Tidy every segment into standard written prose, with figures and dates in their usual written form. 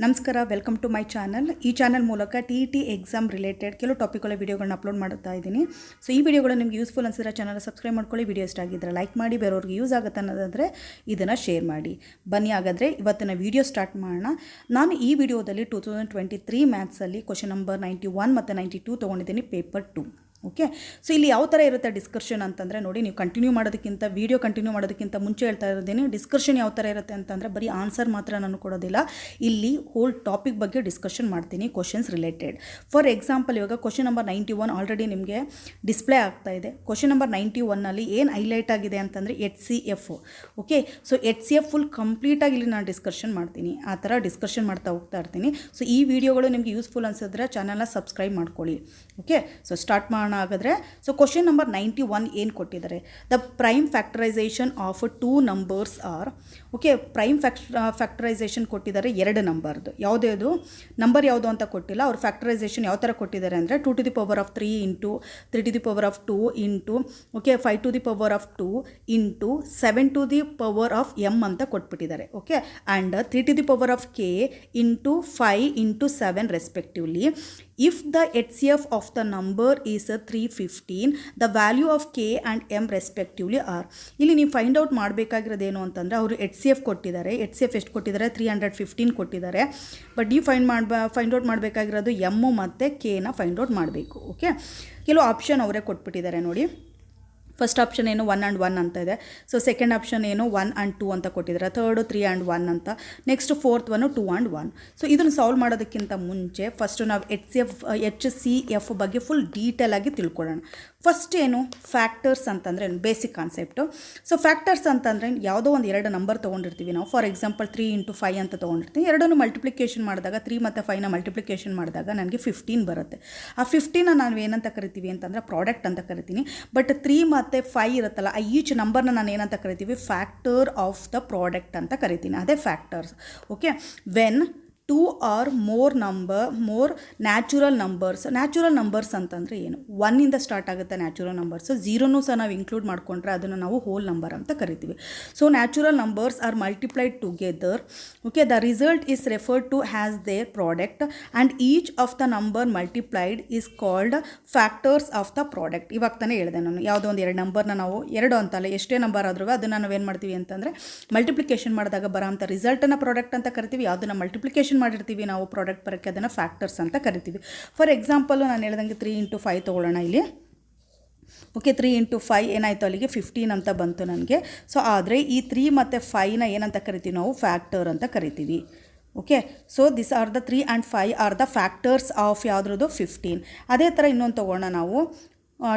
ನಮಸ್ಕಾರ, welcome to my channel. ಈ channel ಮೂಲಕ ಟಿ ಎಕ್ಸಾಮ್ ರಿಲೇಟೆಡ್ ಕೆಲವು ಟಾಪಿಕ್ಗಳ ವೀಡಿಯೋಗಳನ್ನ ಅಪ್ಲೋಡ್ ಮಾಡ್ತಾ ಇದ್ದೀನಿ. ಸೊ ಈ ವಿಡಿಯೋಗಳು ನಿಮಗೆ ಯೂಸ್ಫುಲ್ ಅನಿಸಿದ್ರೆ ಚಾನಲ್ ಸಬ್ಸ್ಕ್ರೈಬ್ ಮಾಡ್ಕೊಳ್ಳಿ. ವಿಡಿಯೋ ಇಷ್ಟ ಆಗಿದ್ದರೆ ಲೈಕ್ ಮಾಡಿ, ಬೇರೆಯವ್ರಿಗೆ ಯೂಸ್ ಆಗುತ್ತೆ ಅನ್ನೋದಾದರೆ ಇದನ್ನು ಶೇರ್ ಮಾಡಿ. ಬನ್ನಿ ಹಾಗಾದರೆ ಇವತ್ತಿನ ವಿಡಿಯೋ ಸ್ಟಾರ್ಟ್ ಮಾಡೋಣ. ನಾನು ಈ ವಿಡಿಯೋದಲ್ಲಿ 2023 ಮ್ಯಾಥ್ಸಲ್ಲಿ ಕ್ವಶನ್ ನಂಬರ್ 91 ಮತ್ತು 92 ತೊಗೊಂಡಿದ್ದೀನಿ, ಪೇಪರ್ 2. ಓಕೆ, ಸೊ ಇಲ್ಲಿ ಯಾವ ಥರ ಇರುತ್ತೆ ಡಿಸ್ಕಷನ್ ಅಂತಂದರೆ ನೋಡಿ, ನೀವು ಕಂಟಿನ್ಯೂ ಮಾಡೋದಕ್ಕಿಂತ ವಿಡಿಯೋ ಕಂಟಿನ್ಯೂ ಮಾಡೋದಕ್ಕಿಂತ ಮುಂಚೆ ಹೇಳ್ತಾ ಇರೋದೇನು, ಡಿಸ್ಕಷನ್ ಯಾವ ಥರ ಇರುತ್ತೆ ಅಂತಂದರೆ ಬರೀ ಆನ್ಸರ್ ಮಾತ್ರ ನಾನು ಕೊಡೋದಿಲ್ಲ, ಇಲ್ಲಿ ಹೋಲ್ ಟಾಪಿಕ್ ಬಗ್ಗೆ ಡಿಸ್ಕಷನ್ ಮಾಡ್ತೀನಿ, ಕ್ವಶನ್ಸ್ ರಿಲೇಟೆಡ್. ಫಾರ್ ಎಕ್ಸಾಂಪಲ್, ಇವಾಗ ಕ್ವಶನ್ ನಂಬರ್ 91 ಆಲ್ರೆಡಿ ನಿಮಗೆ ಡಿಸ್ಪ್ಲೇ ಆಗ್ತಾ ಇದೆ. ಕ್ವಶನ್ ನಂಬರ್ 91ನಲ್ಲಿ ಏನು ಹೈಲೈಟ್ ಆಗಿದೆ ಅಂತಂದರೆ HCF. Okay, so HCF full ಕಂಪ್ಲೀಟಾಗಿ ಇಲ್ಲಿ ನಾನು ಡಿಸ್ಕಷನ್ ಮಾಡ್ತೀನಿ, ಆ ಥರ ಡಿಸ್ಕಷನ್ ಮಾಡ್ತಾ ಹೋಗ್ತಾ ಇರ್ತೀನಿ. ಸೊ ಈ ವಿಡಿಯೋಗಳು ನಿಮಗೆ ಯೂಸ್ಫುಲ್ ಅನಿಸಿದ್ರೆ ಚಾನಲ್ನ ಸಬ್ಸ್ಕ್ರೈಬ್ ಮಾಡ್ಕೊಳ್ಳಿ. ಓಕೆ, ಸೊ ಸ್ಟಾರ್ಟ್ ಮಾಡೋಣ ಹಾಗಾದರೆ. ಸೊ ಕ್ವಶನ್ ನಂಬರ್ 91 ಏನು ಕೊಟ್ಟಿದ್ದಾರೆ, the prime factorisation of 2 numbers are. Okay, prime factorisation ಕೊಟ್ಟಿದ್ದಾರೆ 2 ನಂಬರ್ದು. ಯಾವುದೇದು ನಂಬರ್ ಯಾವುದು ಅಂತ ಕೊಟ್ಟಿಲ್ಲ, ಅವ್ರು ಫ್ಯಾಕ್ಟರೈಸೇಷನ್ ಯಾವ ಥರ ಕೊಟ್ಟಿದ್ದಾರೆ ಅಂದರೆ 2 to the power of 3 into 3 to the power of 2 into okay 5 to the power of 2 into 7 to the power of m ಅಂತ ಕೊಟ್ಬಿಟ್ಟಿದ್ದಾರೆ. Okay, and 3 to the power of k into 5 into 7 respectively. If the HCF of the number is 315, the value of k and m respectively are. ಇಲ್ಲಿ ನೀವು find out ಮಾಡಬೇಕಾಗಿರೋದೇನು ಅಂತಂದರೆ, ಅವರು HCF ಕೊಟ್ಟಿದ್ದಾರೆ. HCF ಎಷ್ಟು ಕೊಟ್ಟಿದ್ದಾರೆ, 315 ಕೊಟ್ಟಿದ್ದಾರೆ. ಬಟ್ ನೀವು ಫೈಂಡ್ ಔಟ್ ಮಾಡಬೇಕಾಗಿರೋದು ಎಮ್ಮು ಮತ್ತು ಕೆನ ಫೈಂಡ್ ಔಟ್ ಮಾಡಬೇಕು. ಓಕೆ, ಕೆಲವು ಆಪ್ಷನ್ ಅವರೇ ಕೊಟ್ಬಿಟ್ಟಿದ್ದಾರೆ ನೋಡಿ. ಫಸ್ಟ್ ಆಪ್ಷನ್ ಏನು 1 and 1 ಅಂತ ಇದೆ. ಸೊ ಸೆಕೆಂಡ್ ಆಪ್ಷನ್ ಏನು 1 and 2 ಅಂತ ಕೊಟ್ಟಿದ್ದಾರೆ. ಥರ್ಡು 3 and 1 ಅಂತ. Next fourth 2 and 1. ಸೊ ಇದನ್ನು ಸಾಲ್ವ್ ಮಾಡೋದಕ್ಕಿಂತ ಮುಂಚೆ ಫಸ್ಟು ನಾವು HCF ಬಗ್ಗೆ ಫುಲ್ ಡೀಟೇಲ್ ಆಗಿ ತಿಳ್ಕೊಳ್ಳೋಣ. ಫಸ್ಟ್ ಏನು ಫ್ಯಾಕ್ಟರ್ಸ್ ಅಂತಂದರೆ ಬೇಸಿಕ್ ಕಾನ್ಸೆಪ್ಟು. ಸೊ ಫ್ಯಾಕ್ಟರ್ಸ್ ಅಂತಂದರೆ ಯಾವುದೋ ಒಂದು 2 ನಂಬರ್ ತೊಗೊಂಡಿರ್ತೀವಿ ನಾವು. ಫಾರ್ ಎಕ್ಸಾಂಪಲ್ 3 into 5 ಅಂತ ತೊಗೊಂಡಿರ್ತೀವಿ. ಎರಡನ್ನೂ ಮಲ್ಟಿಪ್ಲಿಕೇಶನ್ ಮಾಡಿದಾಗ 3 ಮತ್ತು 5ನ ಮಲ್ಟಿಪ್ಲಿಕೇಶನ್ ಮಾಡಿದಾಗ ನನಗೆ 15 ಬರುತ್ತೆ. ಆ 15ನ ನಾನು ಏನಂತ ಕರಿತೀವಿ ಅಂತಂದರೆ ಪ್ರಾಡಕ್ಟ್ ಅಂತ ಕರಿತೀನಿ. ಬಟ್ 3 ಮತ್ತು 5 ಇರುತ್ತಲ್ಲ, ಈಚ್ ನಂಬರ್ನ ನಾನು ಏನಂತ ಕರಿತೀವಿ, ಫ್ಯಾಕ್ಟರ್ ಆಫ್ ದ ಪ್ರಾಡಕ್ಟ್ ಅಂತ ಕರಿತೀನಿ. ಅದೇ factors. Okay, when 2 or more natural numbers. Natural numbers ಅಂತಂದರೆ ಏನು, 1 ಇಂದ ಸ್ಟಾರ್ಟ್ ಆಗುತ್ತೆ ನ್ಯಾಚುರಲ್ ನಂಬರ್ಸ್. 0ನೂ ಸಹ ನಾವು ಇನ್ಕ್ಲೂಡ್ ಮಾಡಿಕೊಂಡ್ರೆ ಅದನ್ನು ನಾವು ಹೋಲ್ ನಂಬರ್ ಅಂತ ಕರಿತೀವಿ. So natural numbers are multiplied together. Okay, the result is referred to has their product and each of the number multiplied is called factors of the product. ಇವಾಗ ತಾನೇ ಹೇಳಿದೆ ನಾನು, ಯಾವುದೋ ಒಂದು 2 ನಂಬರ್ನ ನಾವು 2 ಅಂತಲ್ಲ, ಎಷ್ಟೇ ನಂಬರ್ ಆದ್ರೂ ಅದನ್ನು ನಾವೇನು ಮಾಡ್ತೀವಿ ಅಂತಂದರೆ ಮಲ್ಟಿಪ್ಲಿಕೇಶನ್ ಮಾಡಿದಾಗ ಬರೋಂಥ ರಿಸಲ್ಟನ್ನು ಪ್ರಾಡಕ್ಟ್ ಅಂತ ಕರಿತೀವಿ. ಯಾವುದನ್ನು ಮಲ್ಟಿಪ್ಲಿಕೇಶನ್ ಮಾಡಿರ್ತೀವಿ ನಾವು ಪ್ರಾಡಕ್ಟ್ ಬರೋಕ್ಕೆ ಅದನ್ನು ಫ್ಯಾಕ್ಟರ್ಸ್ ಅಂತ ಕರಿತೀವಿ. ಫಾರ್ ಎಕ್ಸಾಂಪಲು ನಾನು ಹೇಳ್ದಂಗೆ 3 into 5 ತೊಗೊಳ್ಳೋಣ ಇಲ್ಲಿ. ಓಕೆ, 3 into 5 ಏನಾಯಿತು, ಅಲ್ಲಿಗೆ 15 ಅಂತ ಬಂತು ನನಗೆ. ಸೊ ಆದರೆ ಈ 3 ಮತ್ತು 5ನ ಏನಂತ ಕರಿತೀವಿ ನಾವು, ಫ್ಯಾಕ್ಟರ್ ಅಂತ ಕರಿತೀವಿ. Okay, so this are the 3 and 5 are the factors of ಯಾವುದ್ರದ್ದು 15. ಅದೇ ಥರ ಇನ್ನೊಂದು ತೊಗೊಳ್ಳೋಣ ನಾವು,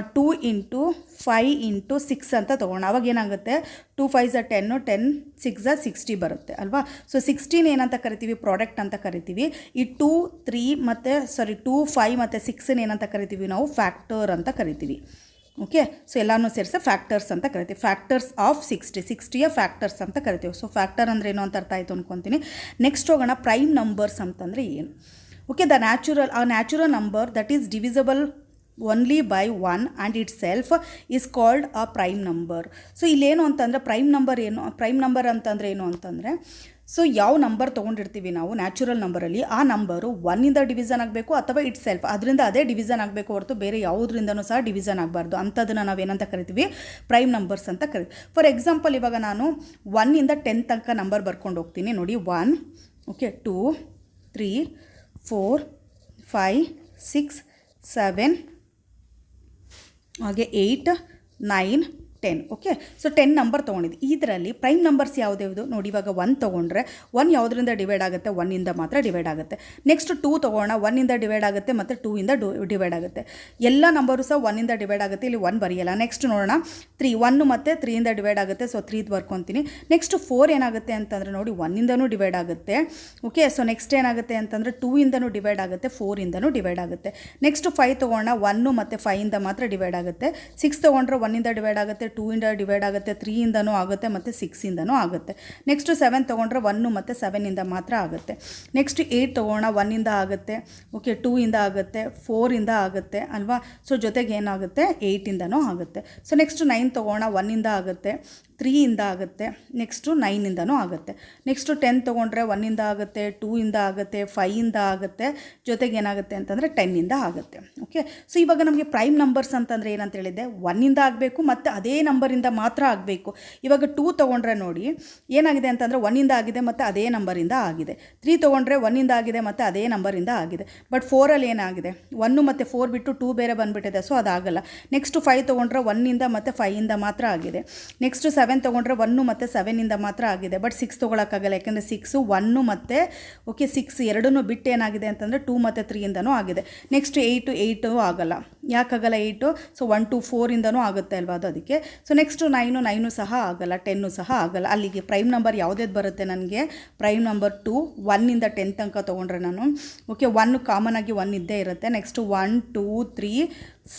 2 into 5 into 6 ಅಂತ ತೊಗೊಳ್ಳೋಣ. ಅವಾಗ ಏನಾಗುತ್ತೆ, 2 5s are 10, 10 6s are 60 ಬರುತ್ತೆ ಅಲ್ವಾ. ಸೊ 16 ಏನಂತ ಕರಿತೀವಿ, ಪ್ರಾಡಕ್ಟ್ ಅಂತ ಕರಿತೀವಿ. ಈ 2 5 ಮತ್ತು 6 ಏನಂತ ಕರಿತೀವಿ ನಾವು, ಫ್ಯಾಕ್ಟರ್ ಅಂತ ಕರಿತೀವಿ. ಓಕೆ, ಸೊ ಎಲ್ಲನೂ ಸೇರಿಸಿ ಫ್ಯಾಕ್ಟರ್ಸ್ ಅಂತ ಕರಿತೀವಿ. ಫ್ಯಾಕ್ಟರ್ಸ್ ಆಫ್ 60ಯ ಫ್ಯಾಕ್ಟರ್ಸ್ ಅಂತ ಕರಿತೀವಿ. ಸೊ ಫ್ಯಾಕ್ಟರ್ ಅಂದರೆ ಏನು ಅಂತ ಅರ್ಥ ಆಯಿತು ಅಂದ್ಕೊತೀನಿ. ನೆಕ್ಸ್ಟ್ ಹೋಗೋಣ, ಪ್ರೈಮ್ ನಂಬರ್ಸ್ ಅಂತಂದರೆ ಏನು. Okay, natural number that is divisible only by 1 and itself is called a prime number. So ಇಲ್ಲೇನು ಅಂತಂದರೆ ಪ್ರೈಮ್ ನಂಬರ್ ಅಂತಂದರೆ ಏನು ಅಂತಂದರೆ, ಸೊ ಯಾವ ನಂಬರ್ ತೊಗೊಂಡಿರ್ತೀವಿ ನಾವು ನ್ಯಾಚುರಲ್ ನಂಬರಲ್ಲಿ, ಆ ನಂಬರು 1ಇಂದ ಡಿವಿಷನ್ ಆಗಬೇಕು ಅಥವಾ ಇಟ್ ಸೆಲ್ಫ್ ಅದರಿಂದ ಅದೇ ಡಿವಿಷನ್ ಆಗಬೇಕು ಹೊರತು ಬೇರೆ ಯಾವುದರಿಂದನೂ ಸಹ ಡಿವಿಷನ್ ಆಗಬಾರ್ದು. ಅಂಥದ್ದನ್ನು ನಾವೇನಂತ ಕರಿತೀವಿ, ಪ್ರೈಮ್ ನಂಬರ್ಸ್ ಅಂತ ಕರಿತೀವಿ. ಫಾರ್ ಎಕ್ಸಾಂಪಲ್, ಇವಾಗ ನಾನು 1 ಇಂದ 10 ತನಕ ನಂಬರ್ ಬರ್ಕೊಂಡು ಹೋಗ್ತೀನಿ ನೋಡಿ. 1, ಓಕೆ, 2 3 4 5 6 7 ಹಾಗೆ 8 9 10. ಓಕೆ, ಸೊ 10 ನಂಬರ್ ತೊಗೊಂಡಿದ್ದು. ಇದರಲ್ಲಿ ಪ್ರೈಮ್ ನಂಬರ್ಸ್ ಯಾವುದ್ಯಾವುದು ನೋಡಿ. ಇವಾಗ 1 ತೊಗೊಂಡ್ರೆ 1 ಯಾವುದರಿಂದ ಡಿವೈಡ್ ಆಗುತ್ತೆ, 1ಇಂದ ಮಾತ್ರ ಡಿವೈಡ್ ಆಗುತ್ತೆ. ನೆಕ್ಸ್ಟ್ 2 ತೊಗೋಣ, 1ಇಂದ ಡಿವೈಡ್ ಆಗುತ್ತೆ ಮತ್ತು 2ಇಂದ ಡಿವೈಡ್ ಆಗುತ್ತೆ. ಎಲ್ಲ ನಂಬರು ಸಹ 1ಇಂದ ಡಿವೈಡ್ ಆಗುತ್ತೆ, ಇಲ್ಲಿ 1 ಬರೆಯಲ್ಲ. ನೆಕ್ಸ್ಟ್ ನೋಡೋಣ, 3 1 ಮತ್ತು 3ಇಂದ ಡಿವೈಡ್ ಆಗುತ್ತೆ. ಸೊ 3 ಬರ್ಕೊತೀನಿ. ನೆಕ್ಸ್ಟ್ 4 ಏನಾಗುತ್ತೆ ಅಂತಂದರೆ ನೋಡಿ, 1ಇಂದನೂ ಡಿವೈಡ್ ಆಗುತ್ತೆ. ಓಕೆ, ಸೊ ನೆಕ್ಸ್ಟ್ ಏನಾಗುತ್ತೆ ಅಂತಂದರೆ 2ಇಂದನೂ ಡಿವೈಡ್ ಆಗುತ್ತೆ, 4ಇಂದನೂ ಡಿವೈಡ್ ಆಗುತ್ತೆ. ನೆಕ್ಸ್ಟ್ 5 ತೊಗೋಣ, 1 ಮತ್ತು 5ಇಂದ ಮಾತ್ರ ಡಿವೈಡ್ ಆಗುತ್ತೆ. 6 ತೊಗೊಂಡ್ರೆ 1ಇಂದ ಡಿವೈಡ್ ಆಗುತ್ತೆ, 2ಇಂದ ಡಿವೈಡ್ ಆಗುತ್ತೆ, 3ಇಂದನೂ ಆಗುತ್ತೆ ಮತ್ತು 6ಇಂದನೂ ಆಗುತ್ತೆ. ನೆಕ್ಸ್ಟ್ 7 ತೊಗೊಂಡ್ರೆ 1 ಮತ್ತು 7ಇಂದ ಮಾತ್ರ ಆಗುತ್ತೆ. ನೆಕ್ಸ್ಟ್ 8 ತೊಗೋಣ, 1ಇಂದ ಆಗುತ್ತೆ. ಓಕೆ, 2ಇಂದ ಆಗುತ್ತೆ, 4ಇಂದ ಆಗುತ್ತೆ ಅಲ್ವಾ. ಸೊ ಜೊತೆಗೆ ಏನಾಗುತ್ತೆ, 8ಇಂದನೂ ಆಗುತ್ತೆ. ಸೊ ನೆಕ್ಸ್ಟ್ 9 ತೊಗೋಣ, 1ಇಂದ ಆಗುತ್ತೆ, 3ಇಂದ ಆಗುತ್ತೆ, ನೆಕ್ಸ್ಟು 9ಇಂದನೂ ಆಗುತ್ತೆ. ನೆಕ್ಸ್ಟು 10 ತೊಗೊಂಡ್ರೆ 1ಇಂದ ಆಗುತ್ತೆ, 2ಇಂದ ಆಗುತ್ತೆ, 5ಇಂದ ಆಗುತ್ತೆ, ಜೊತೆಗೆ ಏನಾಗುತ್ತೆ ಅಂತಂದರೆ 10ಇಂದ ಆಗುತ್ತೆ. ಓಕೆ, ಸೊ ಇವಾಗ ನಮಗೆ ಪ್ರೈಮ್ ನಂಬರ್ಸ್ ಅಂತಂದರೆ ಏನಂತ ಹೇಳಿದ್ದೆ, 1ಇಂದ ಆಗಬೇಕು ಮತ್ತು ಅದೇ ನಂಬರಿಂದ ಮಾತ್ರ ಆಗಬೇಕು. ಇವಾಗ 2 ತೊಗೊಂಡ್ರೆ ನೋಡಿ ಏನಾಗಿದೆ ಅಂತಂದರೆ 1ಇಂದ ಆಗಿದೆ ಮತ್ತು ಅದೇ ನಂಬರಿಂದ ಆಗಿದೆ. 3 ತೊಗೊಂಡ್ರೆ 1ಇಂದ ಆಗಿದೆ ಮತ್ತು ಅದೇ ನಂಬರಿಂದ ಆಗಿದೆ. ಬಟ್ 4ಅಲ್ಲಿ ಏನಾಗಿದೆ, 1 ಮತ್ತು 4 ಬಿಟ್ಟು 2 ಬೇರೆ ಬಂದುಬಿಟ್ಟಿದೆ, ಸೊ ಅದಾಗಲ್ಲ. ನೆಕ್ಸ್ಟು 5 ತೊಗೊಂಡ್ರೆ 1ಇಂದ ಮತ್ತು 5ಇಂದ ಮಾತ್ರ ಆಗಿದೆ. ನೆಕ್ಸ್ಟು 7 ತೊಗೊಂಡ್ರೆ 1 ಮತ್ತು 7ಇಂದ ಮಾತ್ರ ಆಗಿದೆ. ಬಟ್ 6 ತೊಗೊಳಕ್ಕಾಗಲ್ಲ, ಯಾಕೆಂದರೆ 6 1 ಮತ್ತು 6 ಎರಡನ್ನೂ ಬಿಟ್ಟು ಏನಾಗಿದೆ ಅಂತಂದರೆ 2 ಮತ್ತು 3ಇಂದನೂ ಆಗಿದೆ. ನೆಕ್ಸ್ಟ್ 8 ಆಗಲ್ಲ. ಯಾಕಾಗಲ್ಲ 8? ಸೊ 1 to 4ಇಂದನೂ ಆಗುತ್ತೆ ಅಲ್ವಾ, ಅದು ಅದಕ್ಕೆ. ಸೊ ನೆಕ್ಸ್ಟು 9 ಸಹ ಆಗಲ್ಲ, 10 ಸಹ ಆಗಲ್ಲ. ಅಲ್ಲಿಗೆ ಪ್ರೈಮ್ ನಂಬರ್ ಯಾವುದೇದು ಬರುತ್ತೆ ನನಗೆ, ಪ್ರೈಮ್ ನಂಬರ್ 2, 1ಇಂದ 10 ತನಕ ತೊಗೊಂಡ್ರೆ ನಾನು. ಓಕೆ, 1 ಕಾಮನ್ ಆಗಿ 1 ಇದ್ದೇ ಇರುತ್ತೆ. ನೆಕ್ಸ್ಟು 1 2 3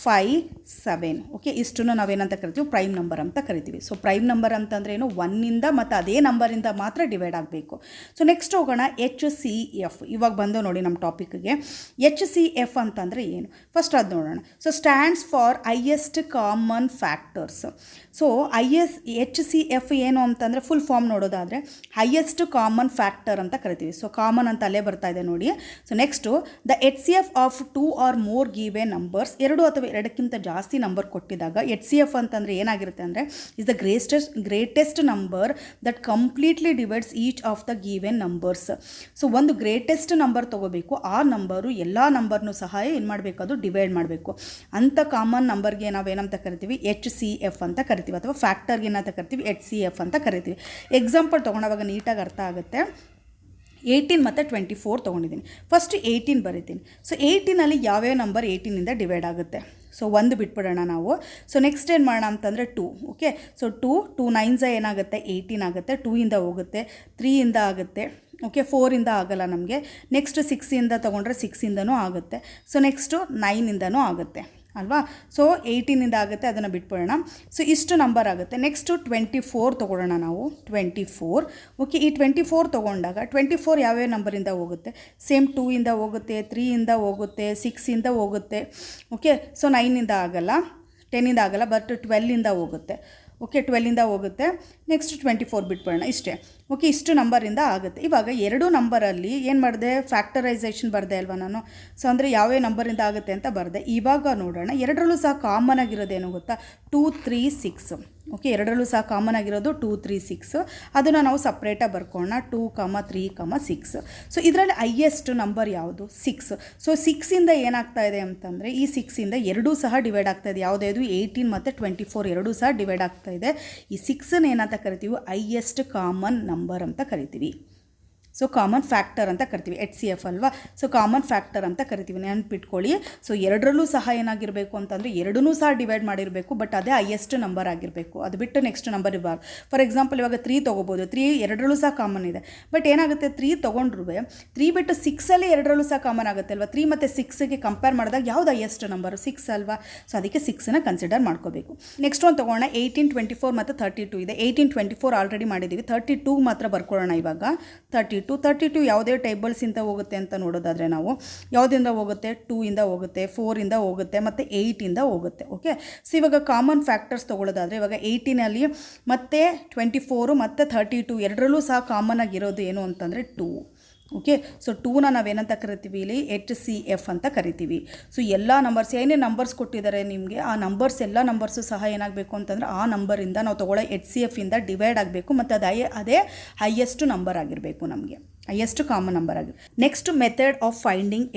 5 7. ಓಕೆ, ಇಷ್ಟನ್ನು ನಾವೇನಂತ ಕರಿತೀವಿ, ಪ್ರೈಮ್ ನಂಬರ್ ಅಂತ ಕರಿತೀವಿ. ಸೊ ಪ್ರೈಮ್ ನಂಬರ್ ಅಂತಂದರೆ ಏನು, 1ಇಂದ ಮತ್ತು ಅದೇ ನಂಬರಿಂದ ಮಾತ್ರ ಡಿವೈಡ್ ಆಗಬೇಕು. ಸೊ ನೆಕ್ಸ್ಟ್ ಹೋಗೋಣ HCF. ಇವಾಗ ಬಂದು ನೋಡಿ ನಮ್ಮ ಟಾಪಿಕ್ಗೆ. HCF ಅಂತಂದರೆ ಏನು, ಫಸ್ಟ್ ಅದು ನೋಡೋಣ. So stands for highest common factors. So HCF ಏನು ಅಂತಂದರೆ ಫುಲ್ ಫಾರ್ಮ್ ನೋಡೋದಾದರೆ ಹೈಯೆಸ್ಟ್ ಕಾಮನ್ ಫ್ಯಾಕ್ಟರ್ ಅಂತ ಕರಿತೀವಿ. ಸೊ ಕಾಮನ್ ಅಂತ ಅಲ್ಲೇ ಬರ್ತಾ ಇದೆ ನೋಡಿ. So next the HCF of 2 or more given numbers, 2 ಅಥವಾ 2ಕ್ಕಿಂತ ಜಾಸ್ತಿ ನಂಬರ್ ಕೊಟ್ಟಿದಾಗ HCF ಅಂತಂದರೆ ಏನಾಗಿರುತ್ತೆ ಅಂದರೆ is the greatest number that completely divides each of the given numbers. So ಒಂದು ಗ್ರೇಟೆಸ್ಟ್ ನಂಬರ್ ತೊಗೋಬೇಕು, ಆ ನಂಬರು ಎಲ್ಲ ನಂಬರ್ನೂ ಸಹ ಏನು ಮಾಡಬೇಕು, ಅದು ಡಿವೈಡ್ ಮಾಡಬೇಕು. ಅಂಥ ಕಾಮನ್ ನಂಬರ್ಗೆ ನಾವೇನಂತ ಕರಿತೀವಿ, HCF ಅಂತ ಕರಿತೀವಿ, ಅಥವಾ ಫ್ಯಾಕ್ಟರ್ಗೆ ಏನಂತ ಕರಿತೀವಿ, HCF ಅಂತ ಕರಿತೀವಿ. ಎಕ್ಸಾಂಪಲ್ ತೊಗೊಂಡಾಗ ನೀಟಾಗಿ ಅರ್ಥ ಆಗುತ್ತೆ. 18 ಮತ್ತು 24 ತೊಗೊಂಡಿದ್ದೀನಿ. ಫಸ್ಟ್ 18 ಬರೀತೀನಿ. ಸೊ 18ಅಲ್ಲಿ ಯಾವ್ಯಾವ ನಂಬರ್ 18ಇಂದ ಡಿವೈಡ್ ಆಗುತ್ತೆ, ಸೊ 1 ಬಿಟ್ಬಿಡೋಣ ನಾವು. ಸೊ ನೆಕ್ಸ್ಟ್ ಏನು ಮಾಡೋಣ ಅಂತಂದರೆ 2. ಓಕೆ, ಸೊ 2 9s ಏನಾಗುತ್ತೆ, 18 ಆಗುತ್ತೆ. 2ಇಂದ ಹೋಗುತ್ತೆ, 3ಇಂದ ಆಗುತ್ತೆ. ಓಕೆ, 4ಇಂದ ಆಗಲ್ಲ ನಮಗೆ. ನೆಕ್ಸ್ಟ್ 6ಇಂದ ತೊಗೊಂಡ್ರೆ 6ಇಂದನೂ ಆಗುತ್ತೆ. ಸೊ ನೆಕ್ಸ್ಟು 9ಇಂದನೂ ಆಗುತ್ತೆ ಅಲ್ವಾ. ಸೊ 18ಇಂದ ಆಗುತ್ತೆ, ಅದನ್ನು ಬಿಟ್ಬಿಡೋಣ. ಸೊ ಇಷ್ಟು ನಂಬರ್ ಆಗುತ್ತೆ. ನೆಕ್ಸ್ಟು 24 ತೊಗೊಳ್ಳೋಣ ನಾವು. 24. ಓಕೆ, ಈ 24 ತೊಗೊಂಡಾಗ 24 ಯಾವ್ಯಾವ ನಂಬರಿಂದ ಹೋಗುತ್ತೆ, ಸೇಮ್ 2ಇಂದ ಹೋಗುತ್ತೆ, 3ಇಂದ ಹೋಗುತ್ತೆ, 6ಇಂದ ಹೋಗುತ್ತೆ. ಓಕೆ, ಸೊ 9ಇಂದ ಆಗಲ್ಲ, 10ಇಂದ ಆಗಲ್ಲ, ಬಟ್ 12ಇಂದ ಹೋಗುತ್ತೆ. ಓಕೆ, 12ಇಂದ ಹೋಗುತ್ತೆ. ನೆಕ್ಸ್ಟ್ 24 ಬಿಟ್ಬಿಡೋಣ, ಇಷ್ಟೇ. ಓಕೆ, ಇಷ್ಟು ನಂಬರಿಂದ ಆಗುತ್ತೆ. ಇವಾಗ 2 ನಂಬರಲ್ಲಿ ಏನು ಮಾಡಿದೆ, ಫ್ಯಾಕ್ಟರೈಸೇಷನ್ ಬರದೆ ಅಲ್ವಾ ನಾನು. ಸೊ ಅಂದರೆ ಯಾವ್ಯಾವ ನಂಬರಿಂದ ಆಗುತ್ತೆ ಅಂತ ಬರದೆ. ಇವಾಗ ನೋಡೋಣ, ಎರಡರಲ್ಲೂ ಸಹ ಕಾಮನ್ ಆಗಿರೋದೇನು ಗೊತ್ತಾ, 2 3 6. ಓಕೆ, ಎರಡರಲ್ಲೂ ಸಹ ಕಾಮನ್ ಆಗಿರೋದು 2 3 6. ಅದನ್ನು ನಾವು ಸಪ್ರೇಟಾಗಿ ಬರ್ಕೊಳ್ಳೋಣ, 2 3 6. ಸೊ ಇದರಲ್ಲಿ ಹೈಯೆಸ್ಟ್ ನಂಬರ್ ಯಾವುದು, 6. ಸೊ 6ಇಂದ ಏನಾಗ್ತಾ ಇದೆ ಅಂತಂದರೆ, ಈ 6ಇಂದ ಎರಡೂ ಸಹ ಡಿವೈಡ್ ಆಗ್ತಾ ಇದೆ. ಯಾವುದಾದ್ರು 18 ಮತ್ತು 24 ಎರಡೂ ಸಹ ಡಿವೈಡ್ ಆಗ್ತಾ ಇದೆ. ಈ 6ನ ಏನಂತ ಕರಿತೀವಿ, ಹೈಯೆಸ್ಟ್ ಕಾಮನ್ ನಂಬರ್ ಅಂತ ಕರಿತೀವಿ. ಸೊ ಕಾಮನ್ ಫ್ಯಾಕ್ಟರ್ ಅಂತ ಕರಿತೀವಿ, HCF ಅಲ್ವಾ. ಸೊ ಕಾಮನ್ ಫ್ಯಾಕ್ಟರ್ ಅಂತ ಕರಿತೀವಿ, ನೆನಪಿಟ್ಕೊಳ್ಳಿ. ಸೊ ಎರಡರಲ್ಲೂ ಸಹ ಏನಾಗಿರಬೇಕು ಅಂತಂದರೆ ಎರಡನ್ನೂ ಸಹ ಡಿವೈಡ್ ಮಾಡಿರಬೇಕು, ಬಟ್ ಅದೇ ಹೈಯೆಸ್ಟ್ ನಂಬರ್ ಆಗಿರಬೇಕು. ಅದು ಬಿಟ್ಟು ನೆಕ್ಸ್ಟ್ ನಂಬರ್ ಇರಬಾರ್ದು. ಫಾರ್ ಎಕ್ಸಾಂಪಲ್ ಇವಾಗ 3 ತೊಗೋಬೋದು. 3 ಎರಡರಲ್ಲೂ ಸಹ ಕಾಮನ್ ಇದೆ. ಬಟ್ ಏನಾಗುತ್ತೆ, 3 ತೊಗೊಂಡ್ರೂ 3 ಬಿಟ್ಟು 6ಅಲ್ಲಿ ಎರಡರಲ್ಲೂ ಸಹ ಕಾಮನ್ ಆಗುತ್ತೆ ಅಲ್ವಾ. 3 ಮತ್ತು 6ಗೆ ಕಂಪೇರ್ ಮಾಡಿದಾಗ ಯಾವ್ದು ಹೈಯೆಸ್ಟ್ ನಂಬರು, 6 ಅಲ್ವಾ. ಸೊ ಅದಕ್ಕೆ 6ನ ಕನ್ಸಿಡರ್ ಮಾಡ್ಕೋಬೇಕು. ನೆಕ್ಸ್ಟ್ ಒಂದು ತೊಗೊಳ್ಳೋಣ, 18 24 ಮತ್ತು 32 ಇದೆ. 18 24 ಆಲ್ರೆಡಿ ಮಾಡಿದ್ದೀವಿ. 32 ಮಾತ್ರ ಬರ್ಕೊಳ್ಳೋಣ ಇವಾಗ. 32 ಯಾವುದೇ ಟೇಬಲ್ಸಿಂದ ಹೋಗುತ್ತೆ ಅಂತ ನೋಡೋದಾದರೆ ನಾವು ಯಾವುದಿಂದ ಹೋಗುತ್ತೆ, 2ಇಂದ ಹೋಗುತ್ತೆ, 4ಇಂದ ಹೋಗುತ್ತೆ ಮತ್ತು 8ಇಂದ ಹೋಗುತ್ತೆ. ಓಕೆ, ಸೊ ಇವಾಗ ಕಾಮನ್ ಫ್ಯಾಕ್ಟರ್ಸ್ ತೊಗೊಳ್ಳೋದಾದರೆ ಇವಾಗ 18ಅಲ್ಲಿ ಮತ್ತು 24 ಮತ್ತು 32 ಎರಡರಲ್ಲೂ ಸಹ ಕಾಮನ್ ಆಗಿರೋದು ಏನು ಅಂತಂದರೆ 2. ಓಕೆ, ಸೊ 2ನ ನಾವೇನಂತ ಕರಿತೀವಿ, ಇಲ್ಲಿ HCF ಅಂತ ಕರಿತೀವಿ. ಸೊ ಎಲ್ಲ ನಂಬರ್ಸ್ ಏನೇ ನಂಬರ್ಸ್ ಕೊಟ್ಟಿದ್ದಾರೆ ನಿಮಗೆ, ಆ ನಂಬರ್ಸ್ ಎಲ್ಲ ನಂಬರ್ಸು ಸಹ ಏನಾಗಬೇಕು ಅಂತಂದರೆ ಆ ನಂಬರಿಂದ ನಾವು ತೊಗೊಳ್ಳೋ HCFಯಿಂದ ಡಿವೈಡ್ ಆಗಬೇಕು, ಮತ್ತು ಅದೇ ಹೈಯೆಸ್ಟ್ ನಂಬರ್ ಆಗಿರಬೇಕು, ನಮಗೆ ಹೈಯೆಸ್ಟ್ ಕಾಮನ್ ನಂಬರ್ ಆಗಿದೆ. ನೆಕ್ಸ್ಟ್ ಮೆಥಡ್ ಆಫ್ ಫೈಂಡಿಂಗ್